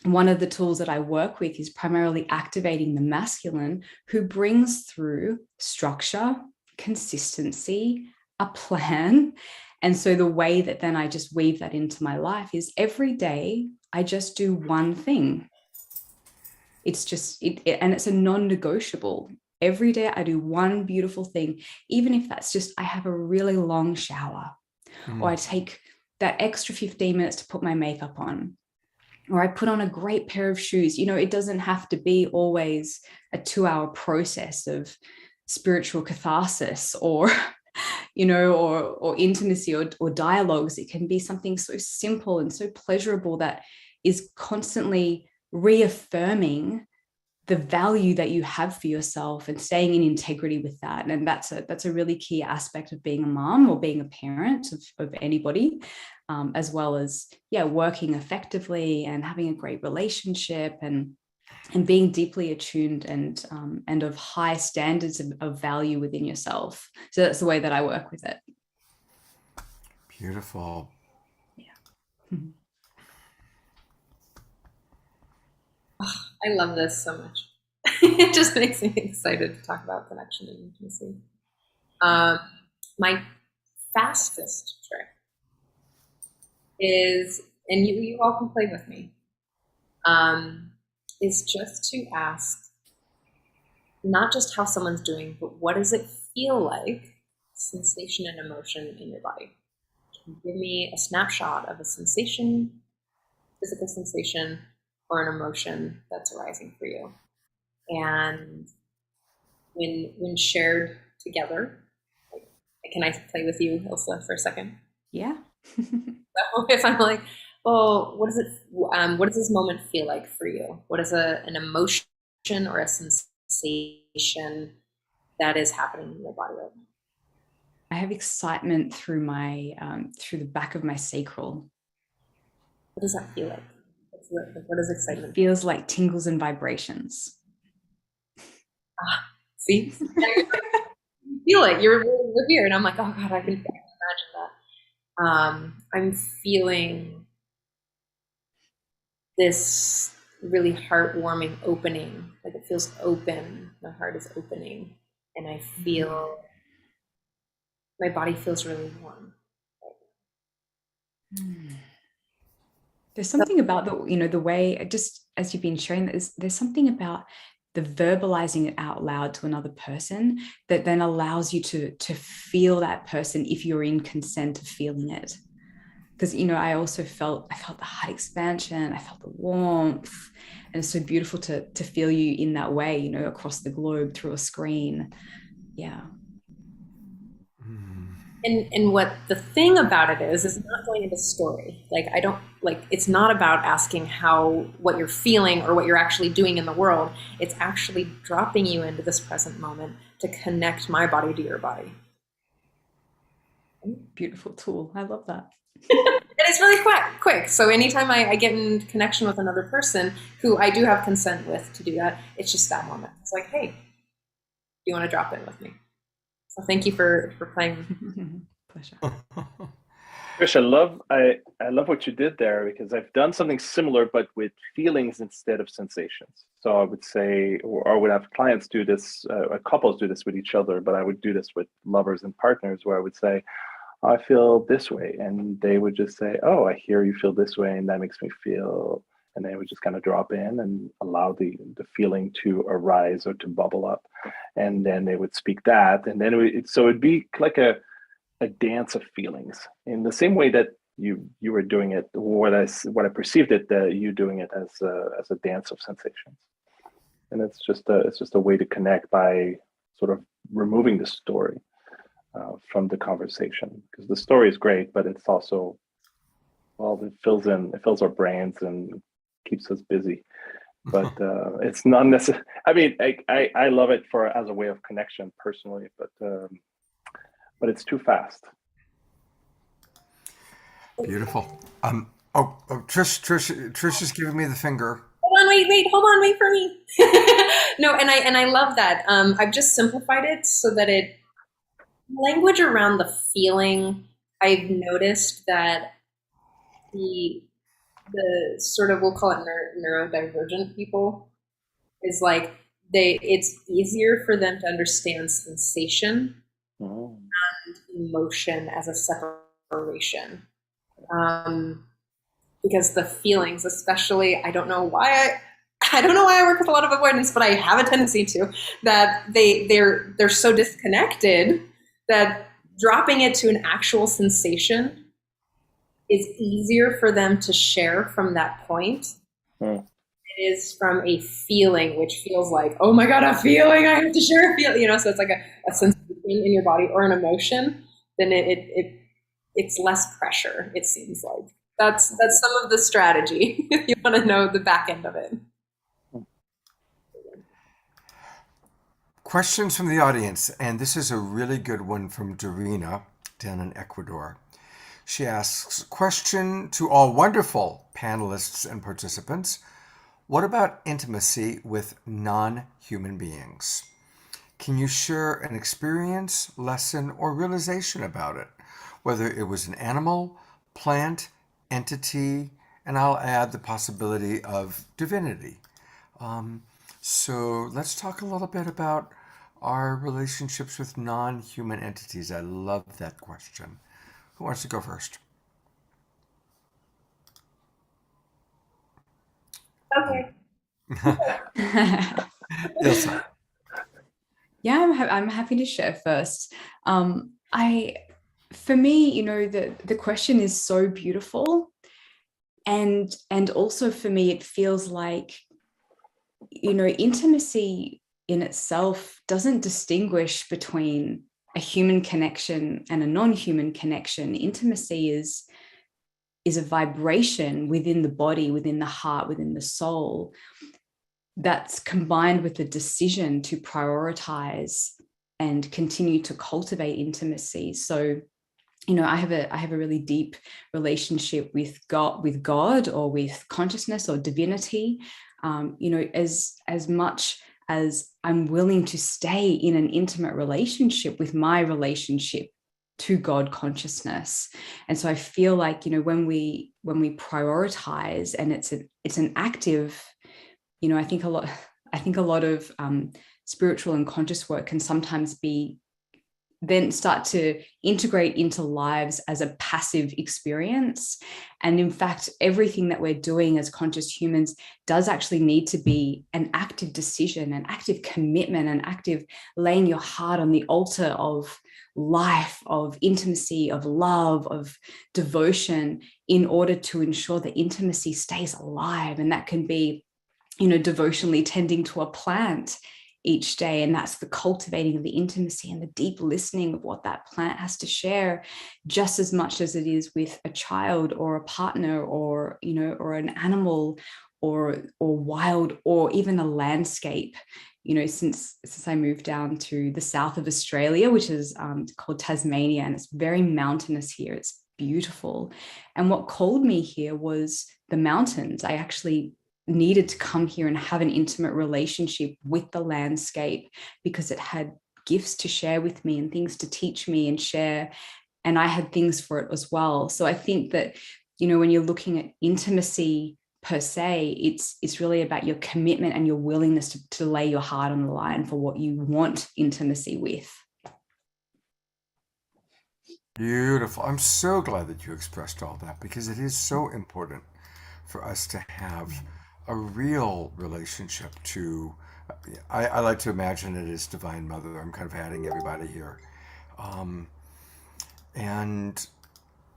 one of the tools that I work with is primarily activating the masculine, who brings through structure, consistency, a plan. And so the way that then I just weave that into my life is every day I just do one thing. It's just, and it's a non-negotiable. Every day I do one beautiful thing, even if that's just, I have a really long shower, or I take that extra 15 minutes to put my makeup on, or I put on a great pair of shoes. It doesn't have to be always a 2-hour process of spiritual catharsis or, or intimacy or dialogues. It can be something so simple and so pleasurable that is constantly reaffirming the value that you have for yourself and staying in integrity with that. And that's a really key aspect of being a mom or being a parent of anybody, as well as, working effectively and having a great relationship and being deeply attuned and of high standards of value within yourself. So that's the way that I work with it. Beautiful. Yeah. I love this so much. It just makes me excited to talk about connection and intimacy. My fastest trick is, and you all can play with me, is just to ask not just how someone's doing, but what does it feel like, sensation and emotion in your body. Can you give me a snapshot of a sensation, physical sensation, or an emotion that's arising for you. And when shared together, like, can I play with you, Ilsa, for a second? Yeah. So if I'm like, well, what does this moment feel like for you? What is an emotion or a sensation that is happening in your body right now? I have excitement through my through the back of my sacral. What does that feel like? What is It excitement? feels like tingles and vibrations. See? You feel it. You're here. And I'm like, oh God, I can imagine that. I'm feeling this really heartwarming opening. Like it feels open. My heart is opening. And I feel, my body feels really warm. There's something about the way, just as you've been sharing, there's something about the verbalizing it out loud to another person that then allows you to feel that person if you're in consent of feeling it. Because I also felt the heart expansion, I felt the warmth, and it's so beautiful to feel you in that way, across the globe through a screen. Yeah. And what the thing about it is not going into story. Like I don't like, it's not about asking what you're feeling or what you're actually doing in the world. It's actually dropping you into this present moment to connect my body to your body. Beautiful tool. I love that. And it's really quick. So anytime I get in connection with another person who I do have consent with to do that, it's just that moment. It's like, hey, do you want to drop in with me? So thank you for playing. Pleasure. Trish, I love what you did there, because I've done something similar, but with feelings instead of sensations. So I would say, or I would have clients do this, couples do this with each other, but I would do this with lovers and partners, where I would say, I feel this way. And they would just say, oh, I hear you feel this way. And that makes me feel, and they would just kind of drop in and allow the feeling to arise or to bubble up. And then they would speak that. And then it'd be like a dance of feelings, in the same way that you were doing it, what I perceived it, you doing it as a dance of sensations. And it's just a way to connect by sort of removing the story from the conversation, because the story is great, but it's also, well, it fills our brains and keeps us busy. But it's not necessary. I mean, I love it as a way of connection personally, but it's too fast. Beautiful. Trish is giving me the finger. Hold on, wait for me. No, and I love that. I've just simplified it so that language around the feeling. I've noticed that the sort of, we'll call it neurodivergent people, is like it's easier for them to understand sensation and emotion as a separation. Because the feelings, especially, I don't know why I work with a lot of avoidance, but I have a tendency to, that they're so disconnected that dropping it to an actual sensation is easier for them to share from that point. It is from a feeling, which feels like, oh my God, a feeling, I have to share a feeling, so it's like a sensation in your body or an emotion, then it's less pressure, it seems like. That's some of the strategy, if you want to know the back end of it. Questions from the audience, and this is a really good one from Dorina down in Ecuador. She asks, question to all wonderful panelists and participants. What about intimacy with non-human beings? Can you share an experience, lesson, or realization about it? Whether it was an animal, plant, entity, and I'll add the possibility of divinity. So let's talk a little bit about our relationships with non-human entities. I love that question. Who wants to go first? Okay. Ilsa. Yeah, I'm happy to share first. For me, the question is so beautiful. And also for me, it feels like, intimacy in itself doesn't distinguish between a human connection and a non-human connection. Intimacy is a vibration within the body, within the heart, within the soul, that's combined with the decision to prioritize and continue to cultivate intimacy. So, I have a really deep relationship with God or with consciousness or divinity. As much as I'm willing to stay in an intimate relationship with my relationship to God consciousness. And so I feel like, when we prioritize, and it's an active, I think a lot of spiritual and conscious work can sometimes then start to integrate into lives as a passive experience. And in fact, everything that we're doing as conscious humans does actually need to be an active decision, an active commitment, an active laying your heart on the altar of life, of intimacy, of love, of devotion, in order to ensure that intimacy stays alive. And that can be, devotionally tending to a plant each day, and that's the cultivating of the intimacy and the deep listening of what that plant has to share, just as much as it is with a child or a partner or or an animal or wild, or even a landscape. Since I moved down to the south of Australia, which is called Tasmania, and it's very mountainous here. It's beautiful. And what called me here was the mountains. I actually needed to come here and have an intimate relationship with the landscape, because it had gifts to share with me and things to teach me and share, and I had things for it as well. So I think that, when you're looking at intimacy per se, it's really about your commitment and your willingness to lay your heart on the line for what you want intimacy with. Beautiful. I'm so glad that you expressed all that, because it is so important for us to have a real relationship to, I like to imagine it as Divine Mother. I'm kind of adding everybody here. And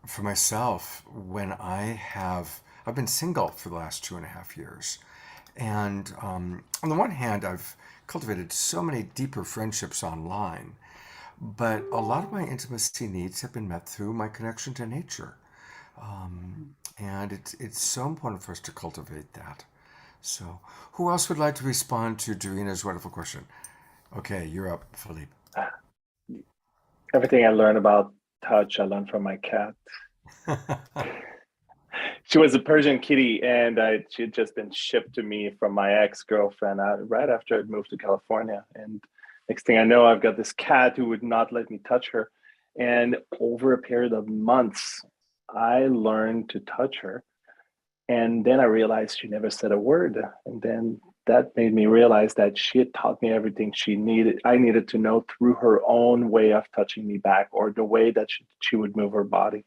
for myself, I've been single for the last 2.5 years. And on the one hand, I've cultivated so many deeper friendships online, but a lot of my intimacy needs have been met through my connection to nature. And it's so important for us to cultivate that. So, who else would like to respond to Doreena's wonderful question? Okay, you're up, Felipe. Everything I learned about touch, I learned from my cat. She was a Persian kitty, and she had just been shipped to me from my ex-girlfriend right after I'd moved to California. And next thing I know, I've got this cat who would not let me touch her. And over a period of months, I learned to touch her. And then I realized she never said a word. And then that made me realize that she had taught me everything I needed to know through her own way of touching me back, or the way that she would move her body.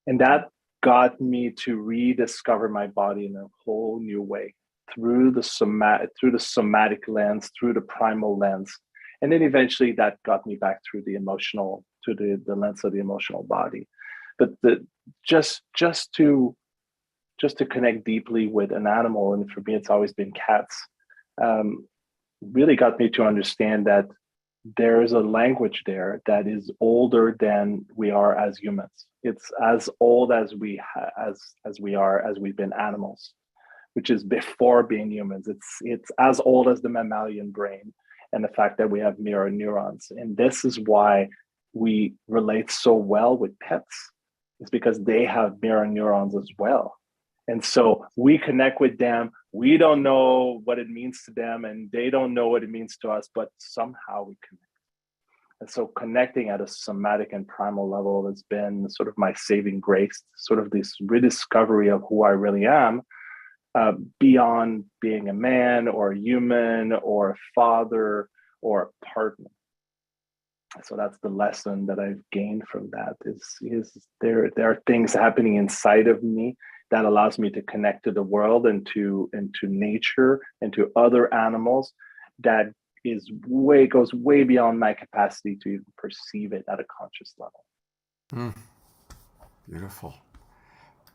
And that got me to rediscover my body in a whole new way, through the somatic lens, through the primal lens. And then eventually that got me back through the emotional, to the lens of the emotional body. But just to connect deeply with an animal, and for me, it's always been cats, really got me to understand that there is a language there that is older than we are as humans. It's as old as we've been animals, which is before being humans. It's as old as the mammalian brain, and the fact that we have mirror neurons. And this is why we relate so well with pets. It's because they have mirror neurons as well. And so we connect with them. We don't know what it means to them, and they don't know what it means to us, but somehow we connect. And so connecting at a somatic and primal level has been sort of my saving grace, sort of this rediscovery of who I really am, beyond being a man or a human or a father or a partner. So that's the lesson that I've gained from that is there are things happening inside of me that allows me to connect to the world and to nature and to other animals that goes way beyond my capacity to even perceive it at a conscious level. Beautiful.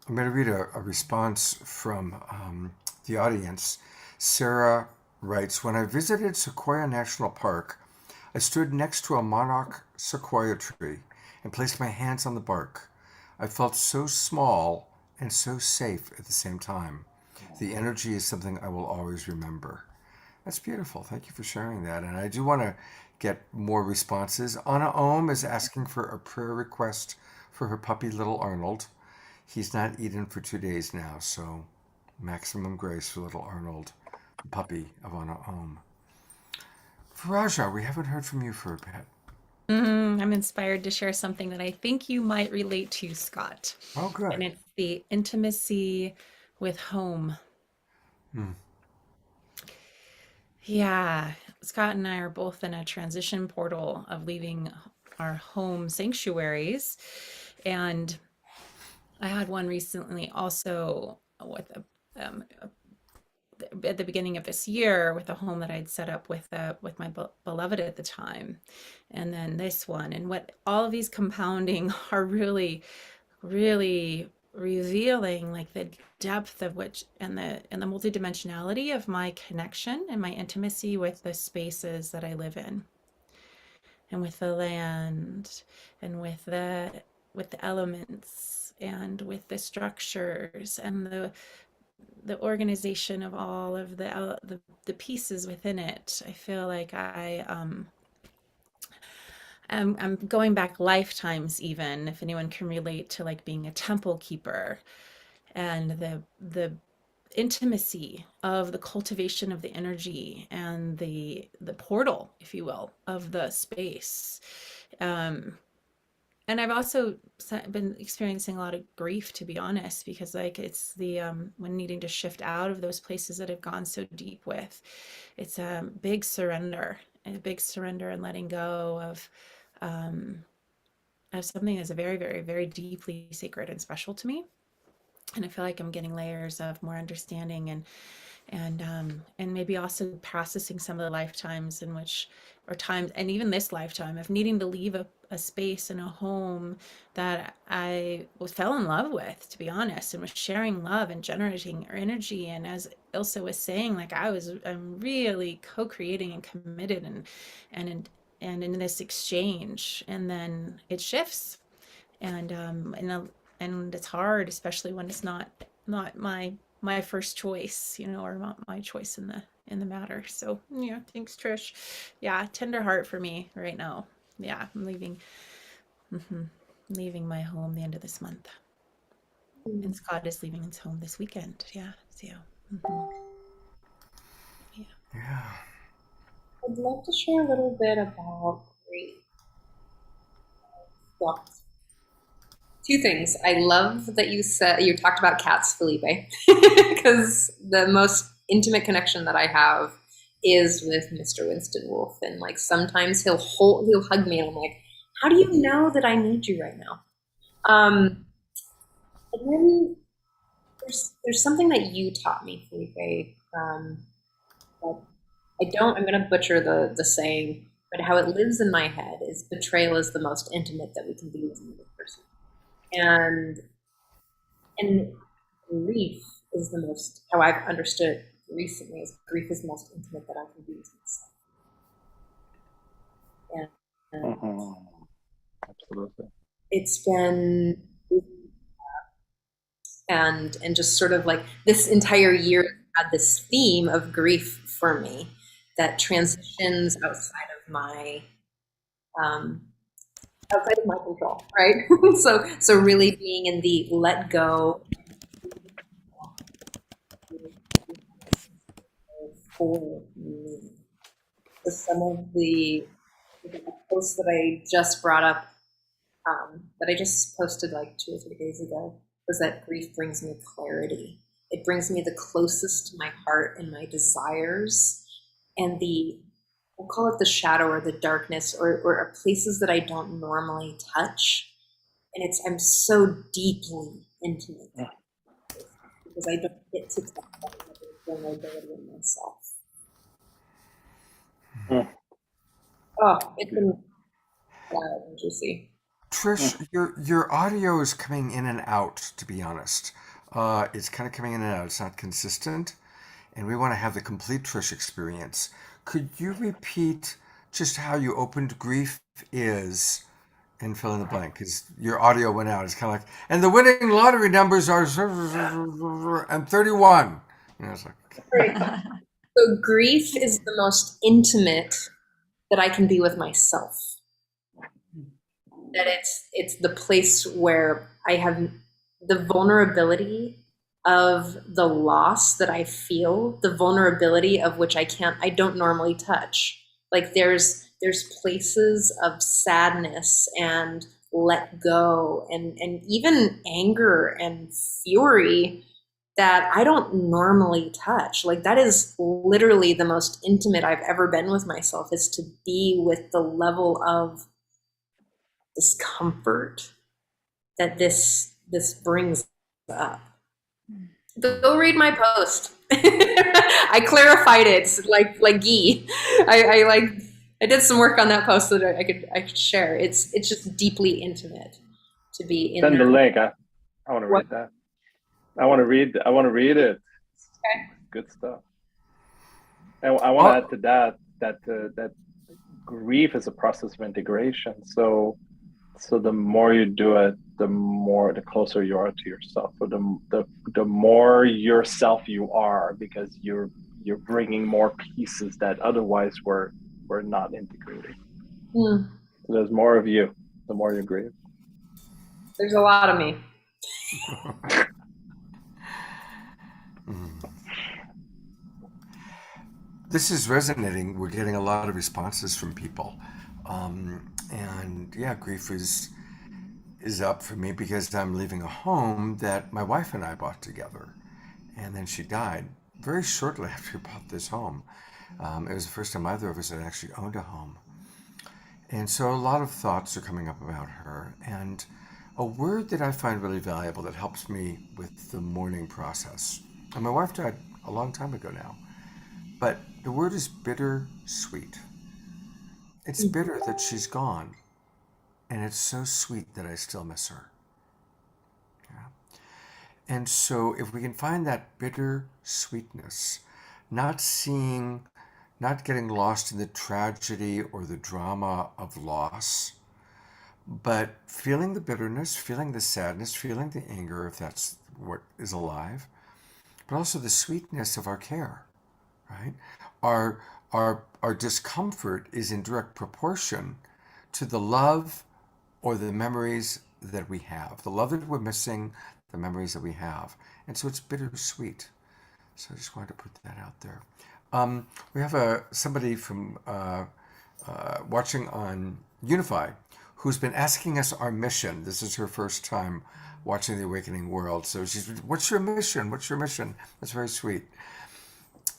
I'm going to read a response from the audience. Sarah writes, when I visited Sequoia National Park, I stood next to a monarch sequoia tree and placed my hands on the bark. I felt so small and so safe at the same time. The energy is something I will always remember. That's beautiful. Thank you for sharing that. And I do want to get more responses. Anna Ohm is asking for a prayer request for her puppy, little Arnold. He's not eaten for 2 days now, so maximum grace for little Arnold, the puppy of Anna Ohm. Viraja, we haven't heard from you for a bit. I'm inspired to share something that I think you might relate to, Scott. Oh, good. And it's the intimacy with home. Yeah, Scott and I are both in a transition portal of leaving our home sanctuaries. And I had one recently also with at the beginning of this year with a home that I'd set up with my beloved at the time, and then this one, and what all of these compounding are really, really revealing like the depth of which and the multidimensionality of my connection and my intimacy with the spaces that I live in, and with the land, and with the elements, and with the structures, and the organization of all of the pieces within it. I feel like I'm going back lifetimes, even if anyone can relate to like being a temple keeper, and the intimacy of the cultivation of the energy and the portal, if you will, of the space. And I've also been experiencing a lot of grief, to be honest, because like it's the when needing to shift out of those places that I've gone so deep with, it's a big surrender, and letting go of something that's very, very, very deeply sacred and special to me. And I feel like I'm getting layers of more understanding, and maybe also processing some of the lifetimes in which, or times, and even this lifetime of needing to leave a space and a home that I fell in love with, to be honest, and was sharing love and generating energy. And as Ilse was saying, like I'm really co-creating and committed, and in this exchange, and then it shifts, and and it's hard, especially when it's not my first choice, or not my choice in the matter. So yeah, thanks, Trish. Yeah, tender heart for me right now. Yeah, I'm leaving my home the end of this month, and Scott is leaving his home this weekend. Yeah, so yeah. Yeah. I'd love to share a little bit about grief. Well, two things. I love that you talked about cats, Felipe, because the most intimate connection that I have is with Mr. Winston Wolfe, and like sometimes he'll hug me, and I'm like, how do you know that I need you right now? And then there's something that you taught me, Felipe, that I'm going to butcher the saying, but how it lives in my head is betrayal is the most intimate that we can be with another person. And grief is the most, how I've understood it recently, is grief is the most intimate that I can be with myself. And Absolutely. it's been, and just sort of like this entire year had this theme of grief for me that transitions outside of my control, right? so really being in the let go for me. So some of the posts that I just brought up, that I just posted like 2 or 3 days ago, was that grief brings me clarity. It brings me the closest to my heart and my desires, and we'll call it the shadow or the darkness, or places that I don't normally touch. And I'm so deeply intimate because I don't get to touch that vulnerability in myself. Oh, it's been loud and juicy. Trish, your audio is coming in and out, to be honest. It's kind of coming in and out. It's not consistent, and we want to have the complete Trish experience. Could you repeat just how you opened grief is and fill in the blank? Because your audio went out. It's kind of like, and the winning lottery numbers are and 31. You know, it's like, So grief is the most intimate that I can be with myself. That it's the place where I have the vulnerability of the loss that I feel, the vulnerability of which I don't normally touch. Like there's places of sadness and let go and even anger and fury that I don't normally touch. Like that is literally the most intimate I've ever been with myself, is to be with the level of discomfort that this brings up. Go read my post. I clarified it like ghee. I did some work on that post so that I could share. It's just deeply intimate to be in. Send the link. I want to read that. I want to read it. Okay. Good stuff. And I want to add to that grief is a process of integration. So the more you do it, the closer you are to yourself, or the more yourself you are, because you're bringing more pieces that otherwise were not integrated. So there's more of you, the more you grieve. There's a lot of me. This is resonating. We're getting a lot of responses from people. And yeah, grief is up for me because I'm leaving a home that my wife and I bought together. And then she died very shortly after we bought this home. It was the first time either of us had actually owned a home. And so a lot of thoughts are coming up about her. And a word that I find really valuable that helps me with the mourning process. And my wife died a long time ago now. But the word is bittersweet. It's bitter that she's gone. And it's so sweet that I still miss her. Yeah. And so if we can find that bitter sweetness, not getting lost in the tragedy or the drama of loss, but feeling the bitterness, feeling the sadness, feeling the anger, if that's what is alive, but also the sweetness of our care, right? Our discomfort is in direct proportion to the love or the memories that we have, the love that we're missing, the memories that we have. And so it's bittersweet. So I just wanted to put that out there. We have somebody from watching on Unify who's been asking us our mission. This is her first time watching The Awakening World. So she's, what's your mission? What's your mission? That's very sweet.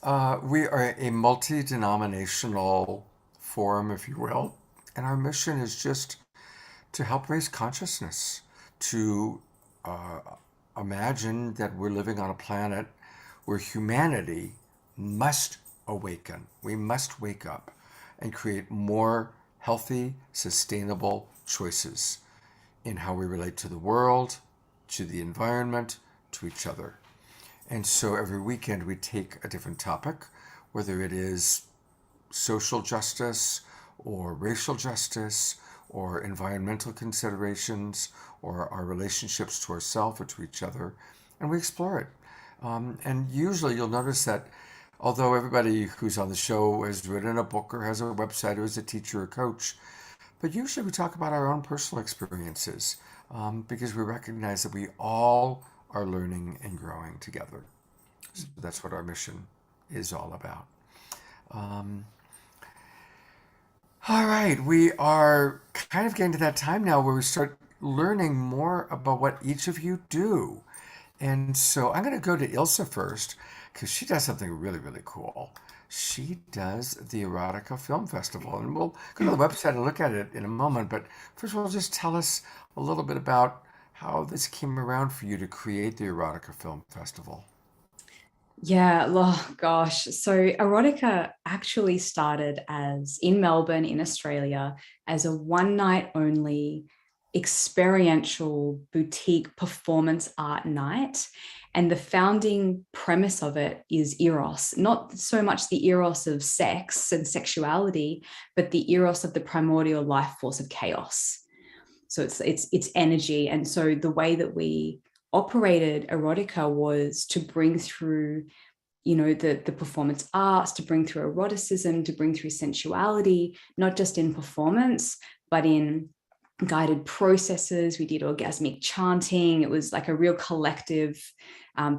We are a multi-denominational forum, if you will. And our mission is just to help raise consciousness, to imagine that we're living on a planet where humanity must awaken. We must wake up and create more healthy, sustainable choices in how we relate to the world, to the environment, to each other. And so every weekend we take a different topic, whether it is social justice or racial justice or environmental considerations or our relationships to ourselves or to each other, and we explore it. And usually you'll notice that although everybody who's on the show has written a book or has a website or is a teacher or coach, but usually we talk about our own personal experiences because we recognize that we all are learning and growing together. So that's what our mission is all about. All right, we are kind of getting to that time now where we start learning more about what each of you do. And so I'm going to go to Ilse first because she does something really, really cool. She does the Erotica Film Festival, and we'll go to the website and look at it in a moment. But first of all, just tell us a little bit about how this came around for you to create the Erotica Film Festival. Yeah, oh gosh. So Erotica actually started as in Melbourne, in Australia, as a one night only experiential boutique performance art night. And the founding premise of it is Eros, not so much the Eros of sex and sexuality, but the Eros of the primordial life force of chaos. So it's energy. And so the way that we operated Erotica was to bring through, the performance arts, to bring through eroticism, to bring through sensuality, not just in performance, but in guided processes. We did orgasmic chanting. It was like a real collective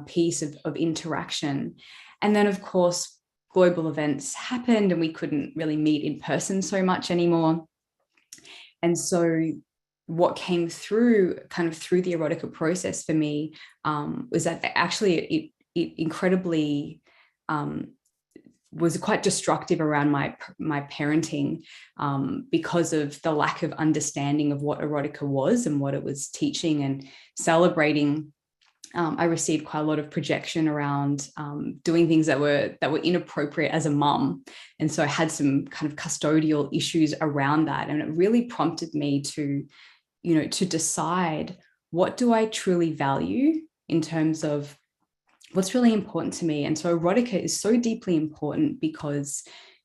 piece of interaction. And then, of course, global events happened and we couldn't really meet in person so much anymore. And so what came through the erotica process for me was that actually it incredibly was quite destructive around my parenting because of the lack of understanding of what erotica was and what it was teaching and celebrating. I received quite a lot of projection around doing things that were inappropriate as a mum. And so I had some kind of custodial issues around that. And it really prompted me to decide, what do I truly value in terms of what's really important to me? And so erotica is so deeply important because,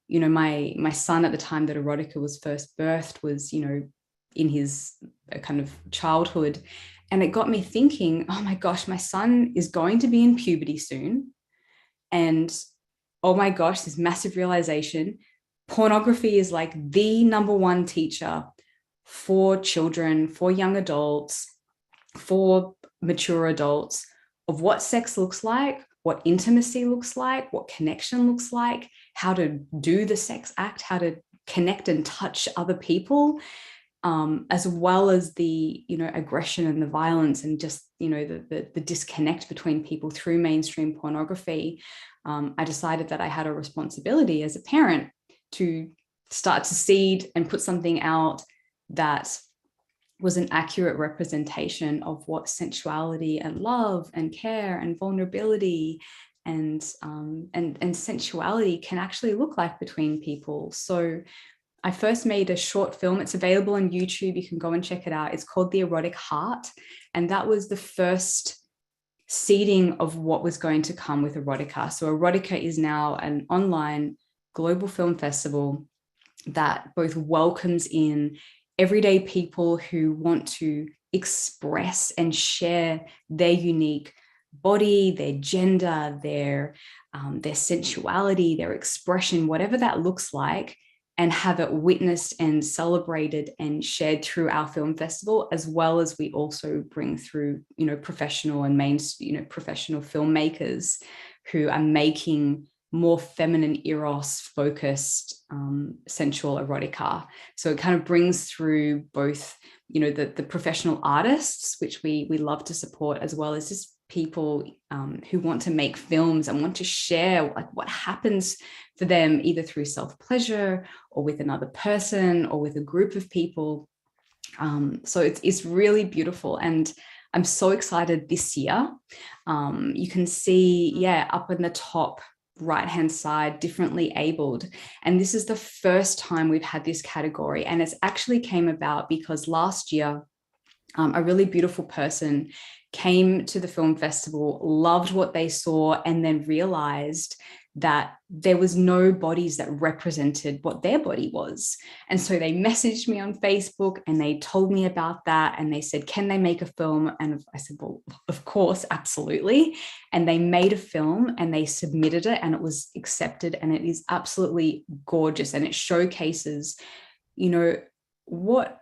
my son at the time that erotica was first birthed was, in his kind of childhood. And it got me thinking, oh my gosh, my son is going to be in puberty soon. And oh my gosh, this massive realization, pornography is like the number one teacher for children, for young adults, for mature adults, of what sex looks like, what intimacy looks like, what connection looks like, how to do the sex act, how to connect and touch other people, as well as the aggression and the violence and just the disconnect between people through mainstream pornography. I decided that I had a responsibility as a parent to start to seed and put something out that was an accurate representation of what sensuality and love and care and vulnerability and sensuality can actually look like between people. So I first made a short film. It's available on YouTube. You can go and check it out. It's called The Erotic Heart. And that was the first seeding of what was going to come with Erotica. So Erotica is now an online global film festival that both welcomes in everyday people who want to express and share their unique body, their gender, their sensuality, their expression, whatever that looks like, and have it witnessed and celebrated and shared through our film festival, as well as we also bring through, professional and professional filmmakers who are making more feminine eros focused sensual erotica. So it kind of brings through both, the professional artists, which we love to support, as well as just people who want to make films and want to share like what happens for them, either through self-pleasure or with another person or with a group of people. So it's really beautiful. And I'm so excited this year. You can see, up in the top right-hand side, differently abled. And this is the first time we've had this category. And it's actually came about because last year, a really beautiful person came to the film festival, loved what they saw, and then realized that there was no bodies that represented what their body was. And so they messaged me on Facebook and they told me about that. And they said, can they make a film? And I said, well, of course, absolutely. And they made a film and they submitted it and it was accepted. And it is absolutely gorgeous. And it showcases, what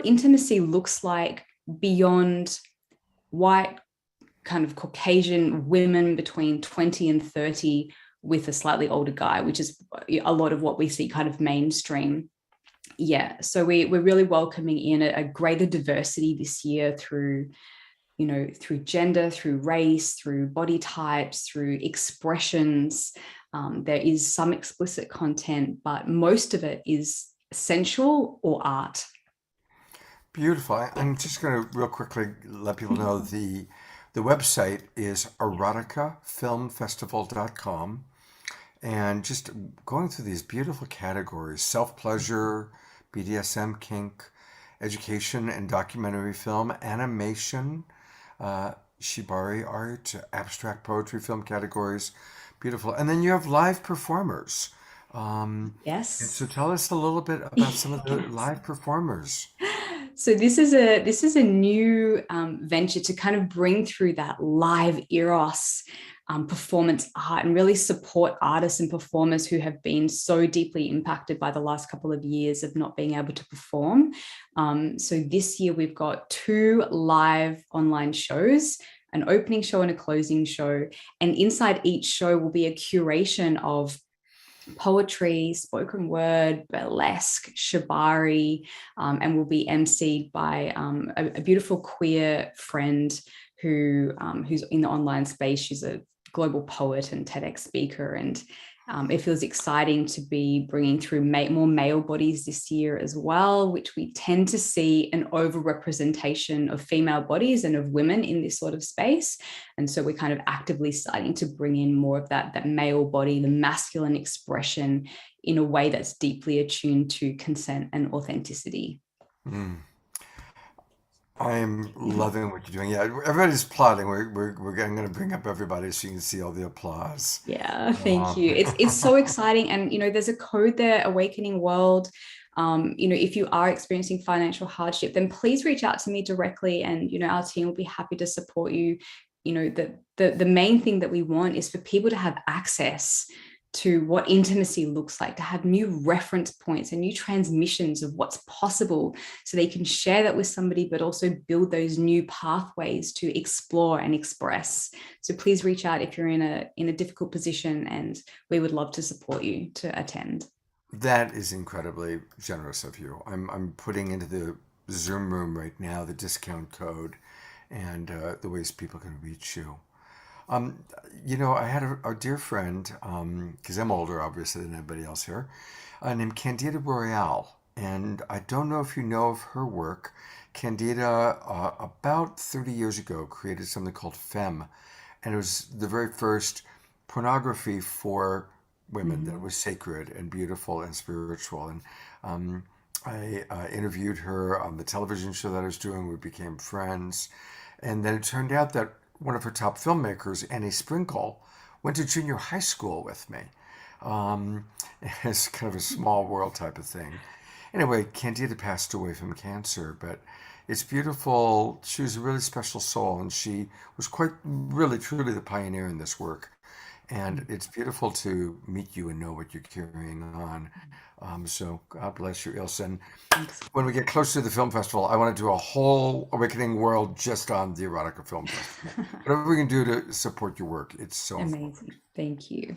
intimacy looks like beyond white, kind of Caucasian women between 20 and 30 with a slightly older guy, which is a lot of what we see kind of mainstream. Yeah, so we're really welcoming in a greater diversity this year through gender, through race, through body types, through expressions. There is some explicit content, but most of it is sensual or art. Beautiful. I'm just going to real quickly let people know the website is eroticafilmfestival.com. And just going through these beautiful categories, self-pleasure, BDSM, kink, education and documentary film, animation, shibari art, abstract poetry film categories. Beautiful. And then you have live performers. And Yes. so tell us a little bit about some of the Yes. live performers. So this is a new venture to kind of bring through that live eros performance art and really support artists and performers who have been so deeply impacted by the last couple of years of not being able to perform. So this year we've got 2 live online shows, an opening show and a closing show. And inside each show will be a curation of poetry, spoken word, burlesque, shibari, and will be emceed by a beautiful queer friend who's in the online space. She's a global poet and TEDx speaker, and it feels exciting to be bringing through more male bodies this year as well, which we tend to see an overrepresentation of female bodies and of women in this sort of space. And so we're kind of actively starting to bring in more of that male body, the masculine expression, in a way that's deeply attuned to consent and authenticity. Mm. I am loving what you're doing. Yeah, everybody's plotting. I'm going to bring up everybody so you can see all the applause. Yeah, thank you. It's so exciting. And, there's a code there, Awakening World. If you are experiencing financial hardship, then please reach out to me directly, and, our team will be happy to support you. The main thing that we want is for people to have access to what intimacy looks like, to have new reference points and new transmissions of what's possible, so they can share that with somebody, but also build those new pathways to explore and express. So please reach out if you're in a difficult position, and we would love to support you to attend. That is incredibly generous of you. I'm putting into the Zoom room right now the discount code and the ways people can reach you. I had a dear friend, because I'm older, obviously, than everybody else here, named Candida Royale. And I don't know if you know of her work. Candida, about 30 years ago, created something called Femme. And it was the very first pornography for women that was sacred and beautiful and spiritual. And I interviewed her on the television show that I was doing. We became friends. And then it turned out that one of her top filmmakers, Annie Sprinkle, went to junior high school with me. It's kind of a small world type of thing. Anyway, Candida passed away from cancer, but it's beautiful. She was a really special soul, and she was quite, really, truly the pioneer in this work. And it's beautiful to meet you and know what you're carrying on. So God bless you, Ilse. And Thanks. when we get closer to the film festival, I want to do a whole Awakening World just on the Erotica Film Festival. Whatever we can do to support your work, it's so Amazing. important. Thank you.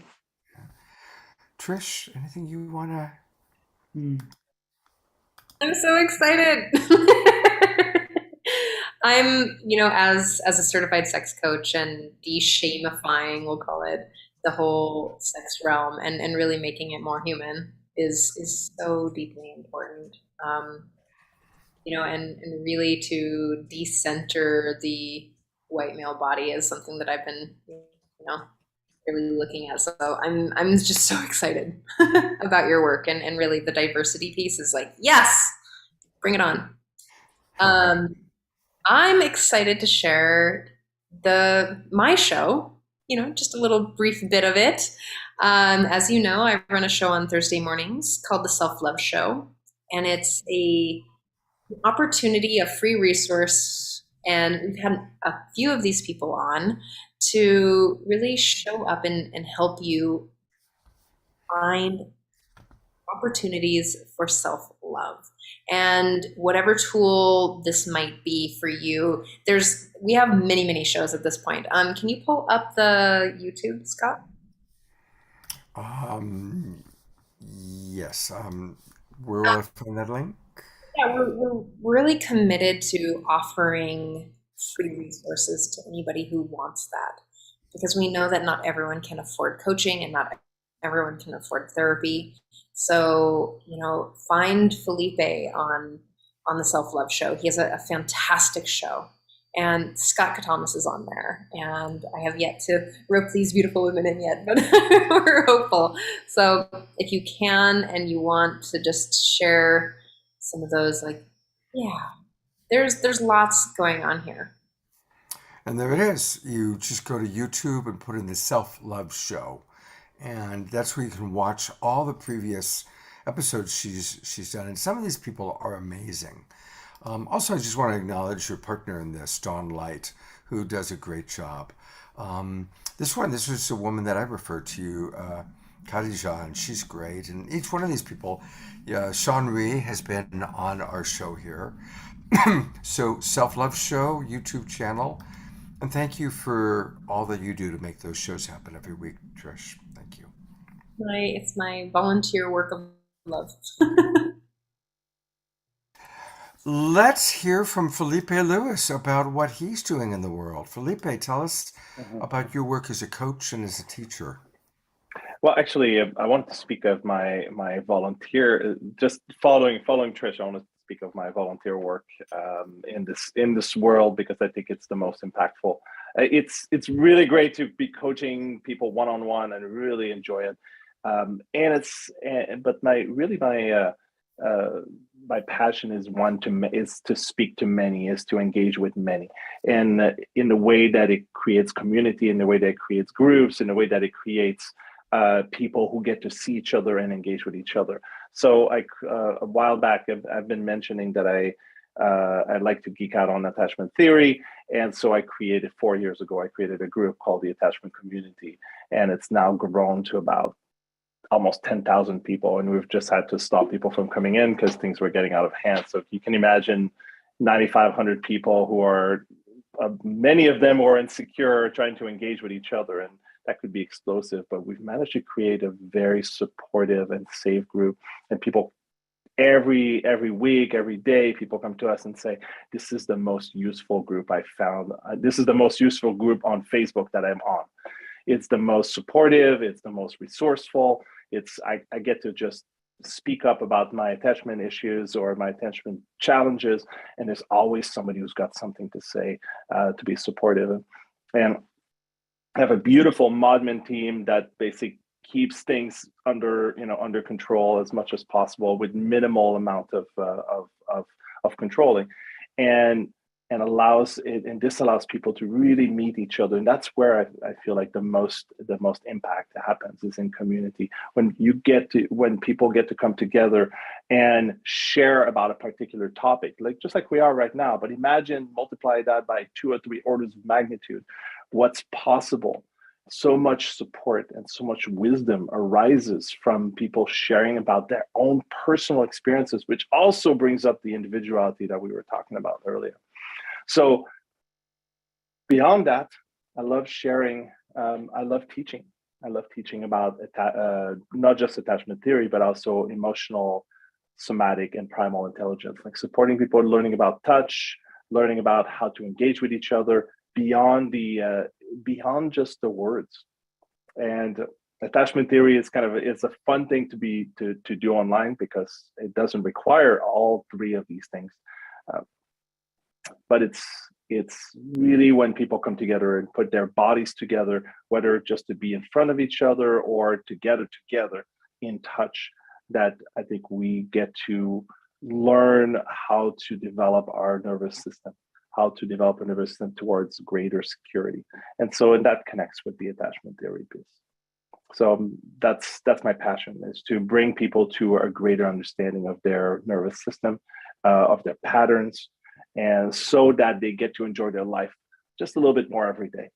Trish, anything you want to? I'm so excited. I'm, as a certified sex coach and de-shamifying, we'll call it, the whole sex realm and really making it more human is so deeply important. And really to decenter the white male body is something that I've been, really looking at. So I'm just so excited about your work, and really the diversity piece is like, yes, bring it on. I'm excited to share my show, just a little brief bit of it. As you know, I run a show on Thursday mornings called The Self-Love Show, and it's an opportunity, a free resource, and we've had a few of these people on to really show up and help you find opportunities for self-love. And whatever tool this might be for you, we have many shows at this point. Can you pull up the YouTube, Scott? Yes. Where will I find that link? Yeah, we're really committed to offering free resources to anybody who wants that, because we know that not everyone can afford coaching and not everyone can afford therapy. So, find Felipe on the Self-Love Show. He has a fantastic show. And Scott Katamas is on there. And I have yet to rope these beautiful women in yet, but we're hopeful. So if you can and you want to just share some of those Yeah, there's lots going on here. And there it is. You just go to YouTube and put in the Self-Love Show. And that's where you can watch all the previous episodes she's done. And some of these people are amazing. Also, I just want to acknowledge your partner in this, Dawn Light, who does a great job. This was a woman that I referred to you, Khadija, and she's great. And each one of these people, Sean Rhee has been on our show here. So, Self Love Show, YouTube channel. And thank you for all that you do to make those shows happen every week, Trish. Thank you. It's my volunteer work of love. Let's hear from Felipe Lewis about what he's doing in the world. Felipe, tell us about your work as a coach and as a teacher. Well, actually, I wanted to speak of my volunteer. Just following Trish, I want to speak of my volunteer work in this world, because I think it's the most impactful. It's really great to be coaching people one-on-one and really enjoy it. But my passion is to speak to many, is to engage with many, and in the way that it creates community, in the way that it creates groups, in the way that it creates people who get to see each other and engage with each other. So a while back, I've been mentioning that I like to geek out on attachment theory. And so 4 years ago, I created a group called the Attachment Community. And it's now grown to about almost 10,000 people. And we've just had to stop people from coming in because things were getting out of hand. So you can imagine 9,500 people who are, many of them were insecure, trying to engage with each other. And that could be explosive, but we've managed to create a very supportive and safe group. And people every week, every day, people come to us and say, this is the most useful group I found. This is the most useful group on Facebook that I'm on. It's the most supportive. It's the most resourceful. I get to just speak up about my attachment issues or my attachment challenges. And there's always somebody who's got something to say to be supportive. And I have a beautiful modmin team that basically keeps things under control as much as possible with minimal amount of controlling, and this allows people to really meet each other. And that's where I feel like the most impact happens, is in community, when people get to come together and share about a particular topic, just like we are right now. But imagine multiply that by 2 or 3 orders of magnitude. What's possible. So much support and so much wisdom arises from people sharing about their own personal experiences, which also brings up the individuality that we were talking about earlier. So beyond that, I love sharing. I love teaching. I love teaching about not just attachment theory, but also emotional, somatic, and primal intelligence, like supporting people learning about touch, learning about how to engage with each other beyond just the words. And attachment theory is it's a fun thing to do online, because it doesn't require all 3 of these things. But it's really when people come together and put their bodies together, whether just to be in front of each other or together in touch, that I think we get to learn how to develop our nervous system, how to develop a nervous system towards greater security. And that connects with the attachment theory piece. So that's my passion, is to bring people to a greater understanding of their nervous system, of their patterns, and so that they get to enjoy their life just a little bit more every day,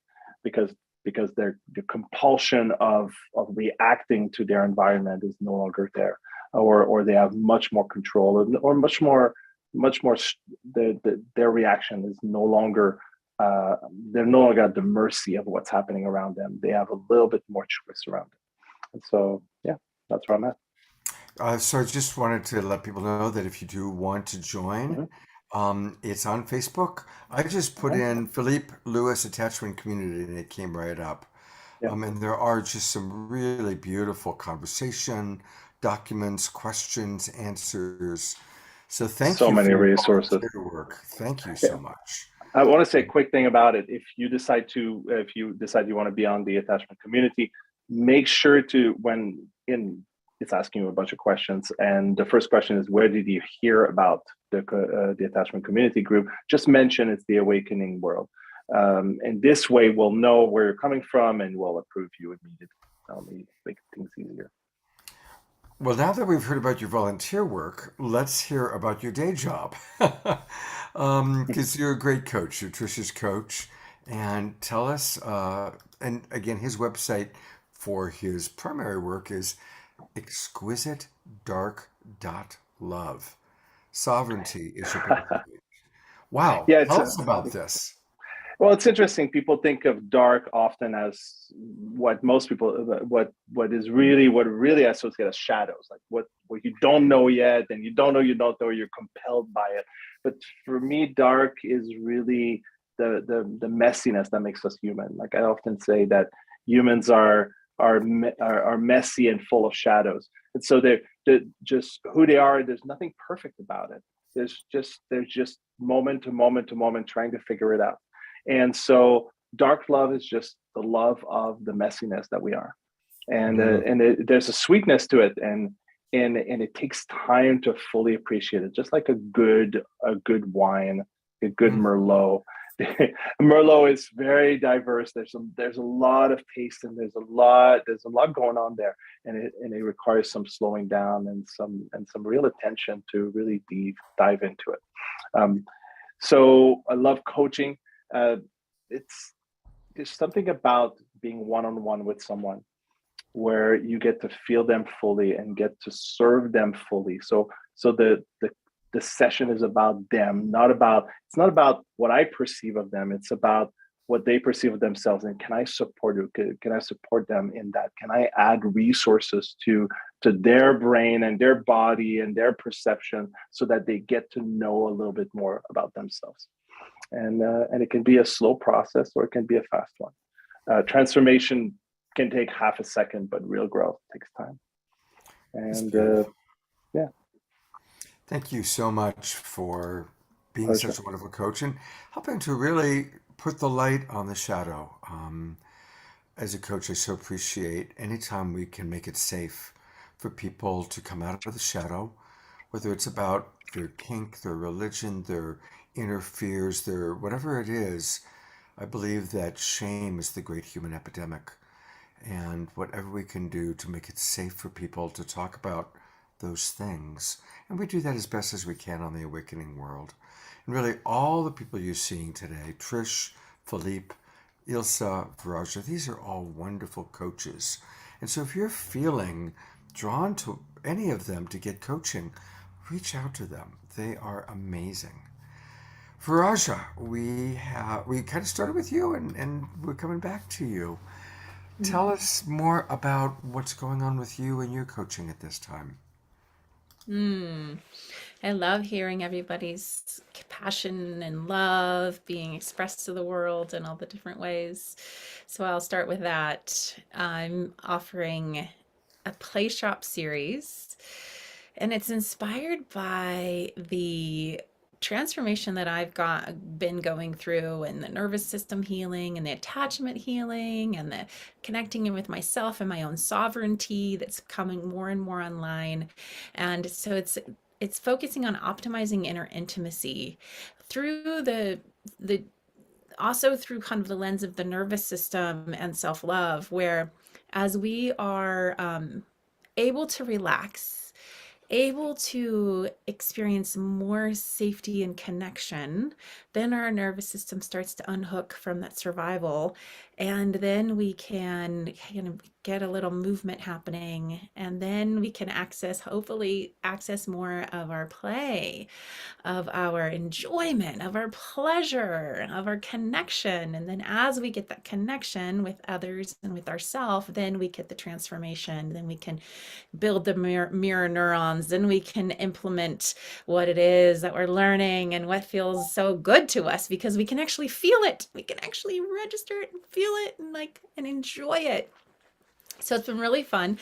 because the compulsion of reacting to their environment is no longer there, or they have much more control, or much more their reaction is no longer they're no longer at the mercy of what's happening around them. They have a little bit more choice around it. And so that's where I'm at. So I just wanted to let people know that if you do want to join, it's on Facebook. I just put in Felipe Lewis Attachment Community, and it came right up. And there are just some really beautiful conversation, documents, questions, answers. So thank you. So many for your resources. volunteer work. Thank you so much. I want to say a quick thing about it. If you decide you want to be on the attachment community, make sure to, it's asking you a bunch of questions. And the first question is, where did you hear about the attachment community group, just mention it's the awakening world. And this way we'll know where you're coming from and we'll approve you immediately. That'll make things easier. Well, now that we've heard about your volunteer work, let's hear about your day job. Because you're a great coach. You're Trisha's coach. And tell us, and again, his website for his primary work is exquisitedark.love. Sovereignty is your birthright. Wow. Yeah, Tell us about this. well, it's interesting. People think of dark often as what most people, what really associate as shadows, like what you don't know yet, and you don't know, you're compelled by it. But for me, dark is really the messiness that makes us human. Like I often say that humans are messy and full of shadows, and so they're just who they are. There's nothing perfect about it. There's just moment to moment to moment trying to figure it out. And so dark love is just the love of the messiness that we are, and there's a sweetness to it, and it takes time to fully appreciate it, just like a good wine, a good Merlot. Merlot is very diverse. There's a lot of taste, and there's a lot going on there, and it requires some slowing down and some real attention to really dive into it. So I love coaching. There's something about being one-on-one with someone where you get to feel them fully and get to serve them fully. So the session is about them, it's not about what I perceive of them. It's about what they perceive of themselves. And can I support you? Can I support them in that? Can I add resources to their brain and their body and their perception so that they get to know a little bit more about themselves? And it can be a slow process or it can be a fast one. Transformation can take half a second, but real growth takes time. And yeah. Thank you so much for being Pleasure. such a wonderful coach and helping to really put the light on the shadow. As a coach, I so appreciate anytime we can make it safe for people to come out of the shadow, whether it's about their kink, their religion, their inner fears, their whatever it is. I believe that shame is the great human epidemic. And whatever we can do to make it safe for people to talk about those things. And we do that as best as we can on the Awakening World. And really, all the people you're seeing today, Trish, Felipe, Ilsa, Viraja, these are all wonderful coaches. And so if you're feeling drawn to any of them to get coaching, reach out to them. They are amazing. Viraja, we kind of started with you and we're coming back to you. Tell us more about what's going on with you and your coaching at this time. I love hearing everybody's passion and love being expressed to the world in all the different ways. So I'll start with that. I'm offering a play shop series, and it's inspired by the transformation that I've been going through, and the nervous system healing and the attachment healing and the connecting in with myself and my own sovereignty that's coming more and more online. And so it's focusing on optimizing inner intimacy through also through kind of the lens of the nervous system and self-love, where as we are able to relax, able to experience more safety and connection, then our nervous system starts to unhook from that survival. And then we can kind of get a little movement happening. And then we can hopefully access more of our play, of our enjoyment, of our pleasure, of our connection. And then as we get that connection with others and with ourselves, then we get the transformation. Then we can build the mirror neurons. Then we can implement what it is that we're learning and what feels so good to us, because we can actually feel it. We can actually register it and feel it and enjoy it. So it's been really fun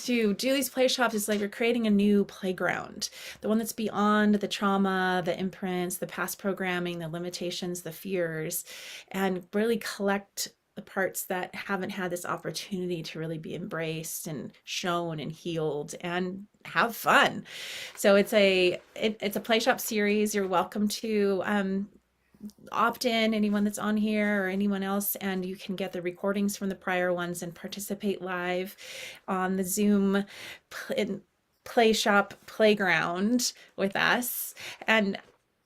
to do these play shops. It's like we're creating a new playground, the one that's beyond the trauma, the imprints, the past programming, the limitations, the fears, and really collect the parts that haven't had this opportunity to really be embraced and shown and healed and have fun. So it's a play shop series. You're welcome to opt in, anyone that's on here or anyone else, and you can get the recordings from the prior ones and participate live on the Zoom play shop playground with us. And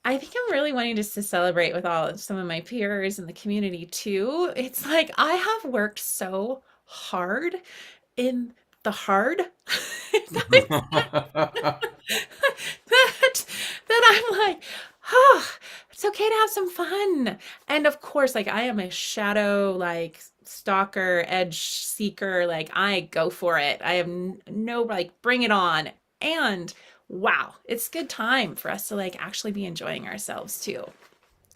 I think I'm really wanting just to celebrate with some of my peers in the community too. It's like I have worked so hard in the hard that I'm like, oh, it's okay to have some fun. And of course, like I am a shadow, like stalker, edge seeker. Like I go for it. I have no, like, bring it on. And wow, it's good time for us to like actually be enjoying ourselves too,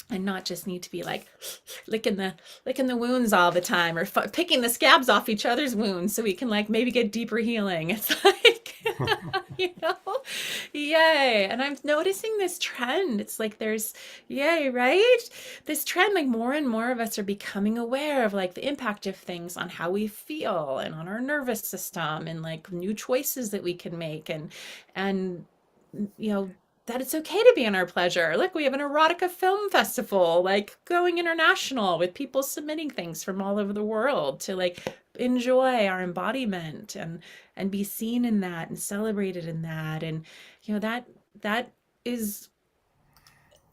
and not just need to be like licking the wounds all the time, or picking the scabs off each other's wounds so we can like maybe get deeper healing. It's like you know, yay. And I'm noticing this trend. It's like there's, yay, right, this trend, like more and more of us are becoming aware of like the impact of things on how we feel and on our nervous system, and like new choices that we can make, and you know, that it's okay to be in our pleasure. Look, we have an erotica film festival, like going international with people submitting things from all over the world to like enjoy our embodiment and be seen in that and celebrated in that. And you know, that is,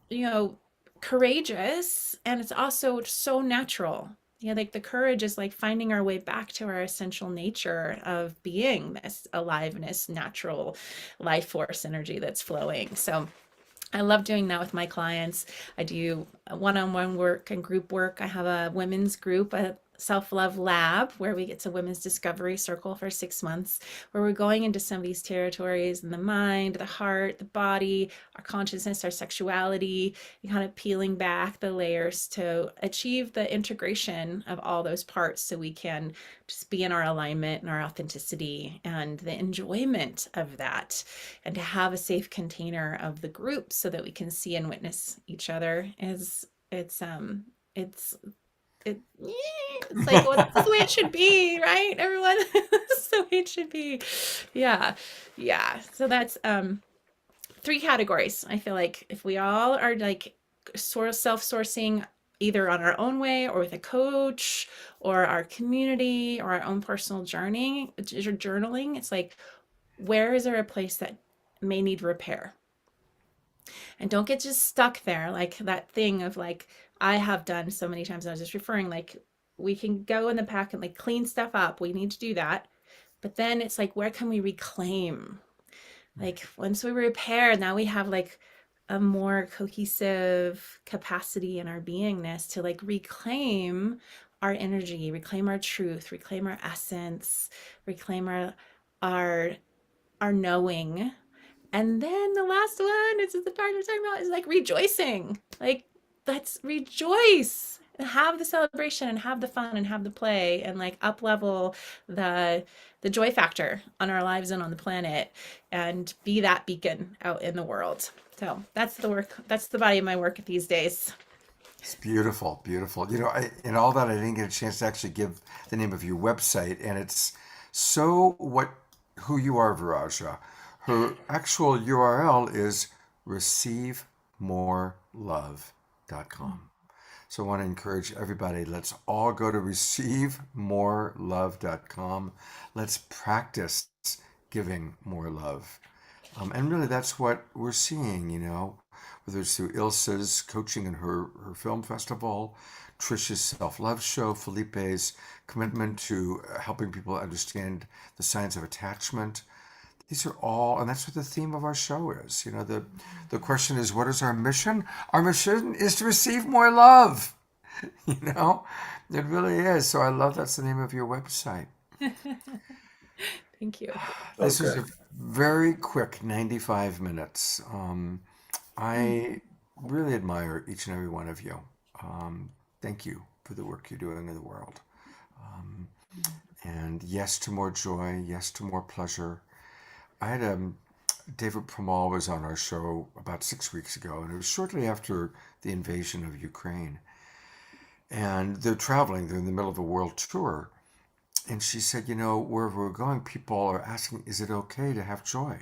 you know, courageous, and it's also so natural. Yeah, like the courage is like finding our way back to our essential nature of being this aliveness, natural life force energy that's flowing. So I love doing that with my clients. I do one-on-one work and group work. I have a women's group, a self-love lab, where we get to women's discovery circle for 6 months, where we're going into some of these territories in the mind, the heart, the body, our consciousness, our sexuality, and kind of peeling back the layers to achieve the integration of all those parts, so we can just be in our alignment and our authenticity and the enjoyment of that, and to have a safe container of the group so that we can see and witness each other. It's like, well, that's the way it should be, right, everyone? That's the way it should be. Yeah, yeah. So that's 3 categories. I feel like if we all are like sort of self-sourcing, either on our own way or with a coach or our community or our own personal journaling, it's like, where is there a place that may need repair? And don't get just stuck there, like that thing of like I have done so many times. I was just referring, like we can go in the pack and like clean stuff up. We need to do that. But then it's like, where can we reclaim? Like once we repair, now we have like a more cohesive capacity in our beingness to like reclaim our energy, reclaim our truth, reclaim our essence, reclaim our our knowing. And then the last one, this is the part we're talking about, is like rejoicing. Like, let's rejoice and have the celebration and have the fun and have the play, and like up level the joy factor on our lives and on the planet, and be that beacon out in the world. So that's the work. That's the body of my work these days. It's beautiful, beautiful. You know, in all that, I didn't get a chance to actually give the name of your website, and it's so what who you are, Viraja. Her actual URL is receivemorelove.com. So I want to encourage everybody, let's all go to receivemorelove.com. Let's practice giving more love. And really, that's what we're seeing, you know, whether it's through Ilse's coaching in her film festival, Trisha's self-love show, Felipe's commitment to helping people understand the science of attachment. These are all, and that's what the theme of our show is. You know, the question is, what is our mission? Our mission is to receive more love. You know, it really is. So I love that's the name of your website. Thank you. This was a very quick 95 minutes. I really admire each and every one of you. Thank you for the work you're doing in the world. And yes to more joy, yes to more pleasure. I had David Pramal was on our show about 6 weeks ago, and it was shortly after the invasion of Ukraine. and they're traveling. They're in the middle of a world tour. And she said, wherever we're going, people are asking, is it okay to have joy?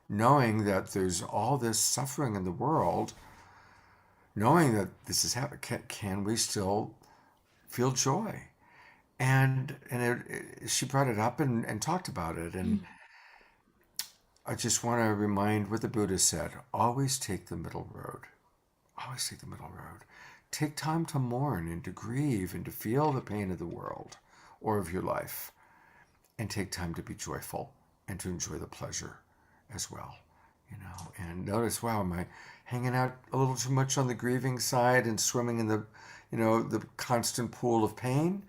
Knowing that there's all this suffering in the world, knowing that this is happening, can we still feel joy? And she brought it up and talked about it. And I just want to remind what the Buddha said: always take the middle road. Always take the middle road. Take time to mourn and to grieve and to feel the pain of the world or of your life, and take time to be joyful and to enjoy the pleasure as well. And notice, wow, am I hanging out a little too much on the grieving side and swimming in the constant pool of pain?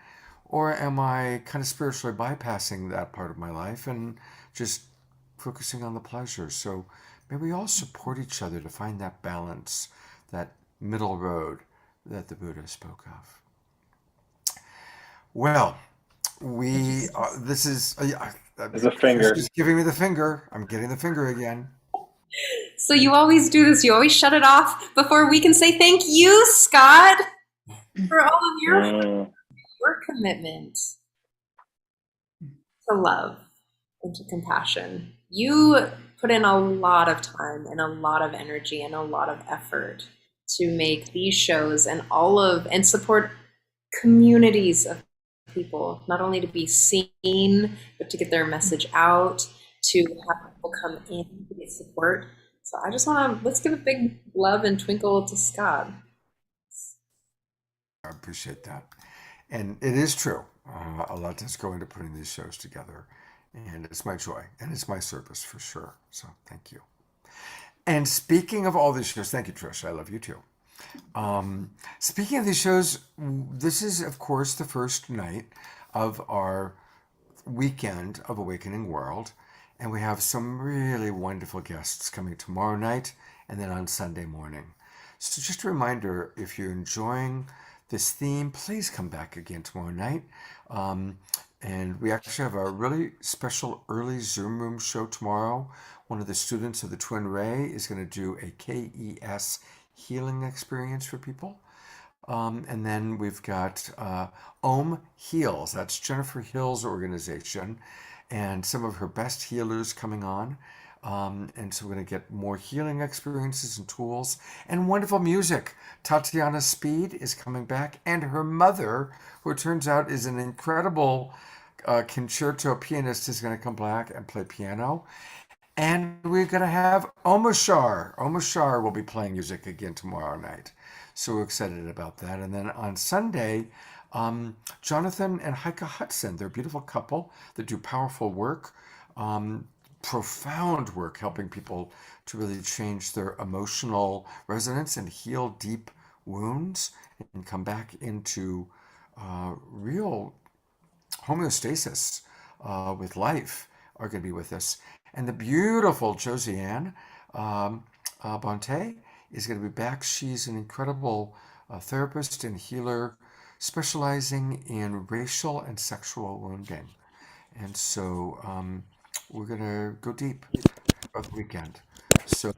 Or am I kind of spiritually bypassing that part of my life and just focusing on the pleasure? So may we all support each other to find that balance, that middle road that the Buddha spoke of. Well, this is, There's a finger. Trish is giving me the finger. I'm getting the finger again. So you always do this. You always shut it off before we can say thank you, Scott, for all of your commitment to love and to compassion. You put in a lot of time and a lot of energy and a lot of effort to make these shows and support communities of people, not only to be seen, but to get their message out, to have people come in to get support. So I just let's give a big love and twinkle to Scott. I appreciate that. And it is true. A lot does go into putting these shows together. And it's my joy. And it's my service for sure. So thank you. And speaking of all these shows, thank you, Trish. I love you too. Speaking of these shows, this is, of course, the first night of our weekend of Awakening World. And we have some really wonderful guests coming tomorrow night and then on Sunday morning. So just a reminder, if you're enjoying this theme, please come back again tomorrow night. And we actually have a really special early Zoom room show tomorrow. One of the students of the Twin Ray is going to do a KES healing experience for people. And then we've got Om Heals. That's Jennifer Hill's organization, and some of her best healers coming on. And so we're going to get more healing experiences and tools and wonderful music. Tatiana Speed is coming back, and her mother, who it turns out is an incredible concerto pianist, is going to come back and play piano. And we're going to have Omashar. Omashar will be playing music again tomorrow night. So we're excited about that. And then on Sunday, Jonathan and Heike Hudson, they're a beautiful couple that do powerful work, profound work, helping people to really change their emotional resonance and heal deep wounds and come back into real homeostasis with life, are going to be with us. And the beautiful Josiane Bonte is going to be back. She's an incredible therapist and healer specializing in racial and sexual wounding. And so we're going to go deep throughout the weekend. So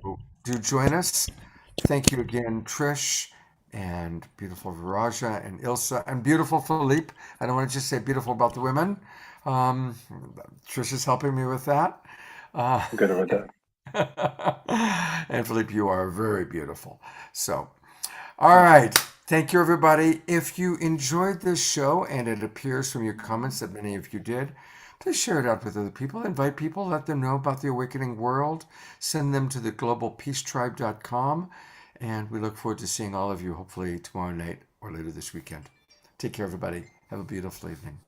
do join us. Thank you again, Trish, and beautiful Viraja and Ilsa, and beautiful Philippe. I don't want to just say beautiful about the women. Trish is helping me with that. Good with that. And Philippe, you are very beautiful. So, all right. Thank you, everybody. If you enjoyed this show, and it appears from your comments that many of you did, please share it out with other people. Invite people, let them know about the Awakening World. Send them to the globalpeacetribe.com. And we look forward to seeing all of you hopefully tomorrow night or later this weekend. Take care, everybody. Have a beautiful evening.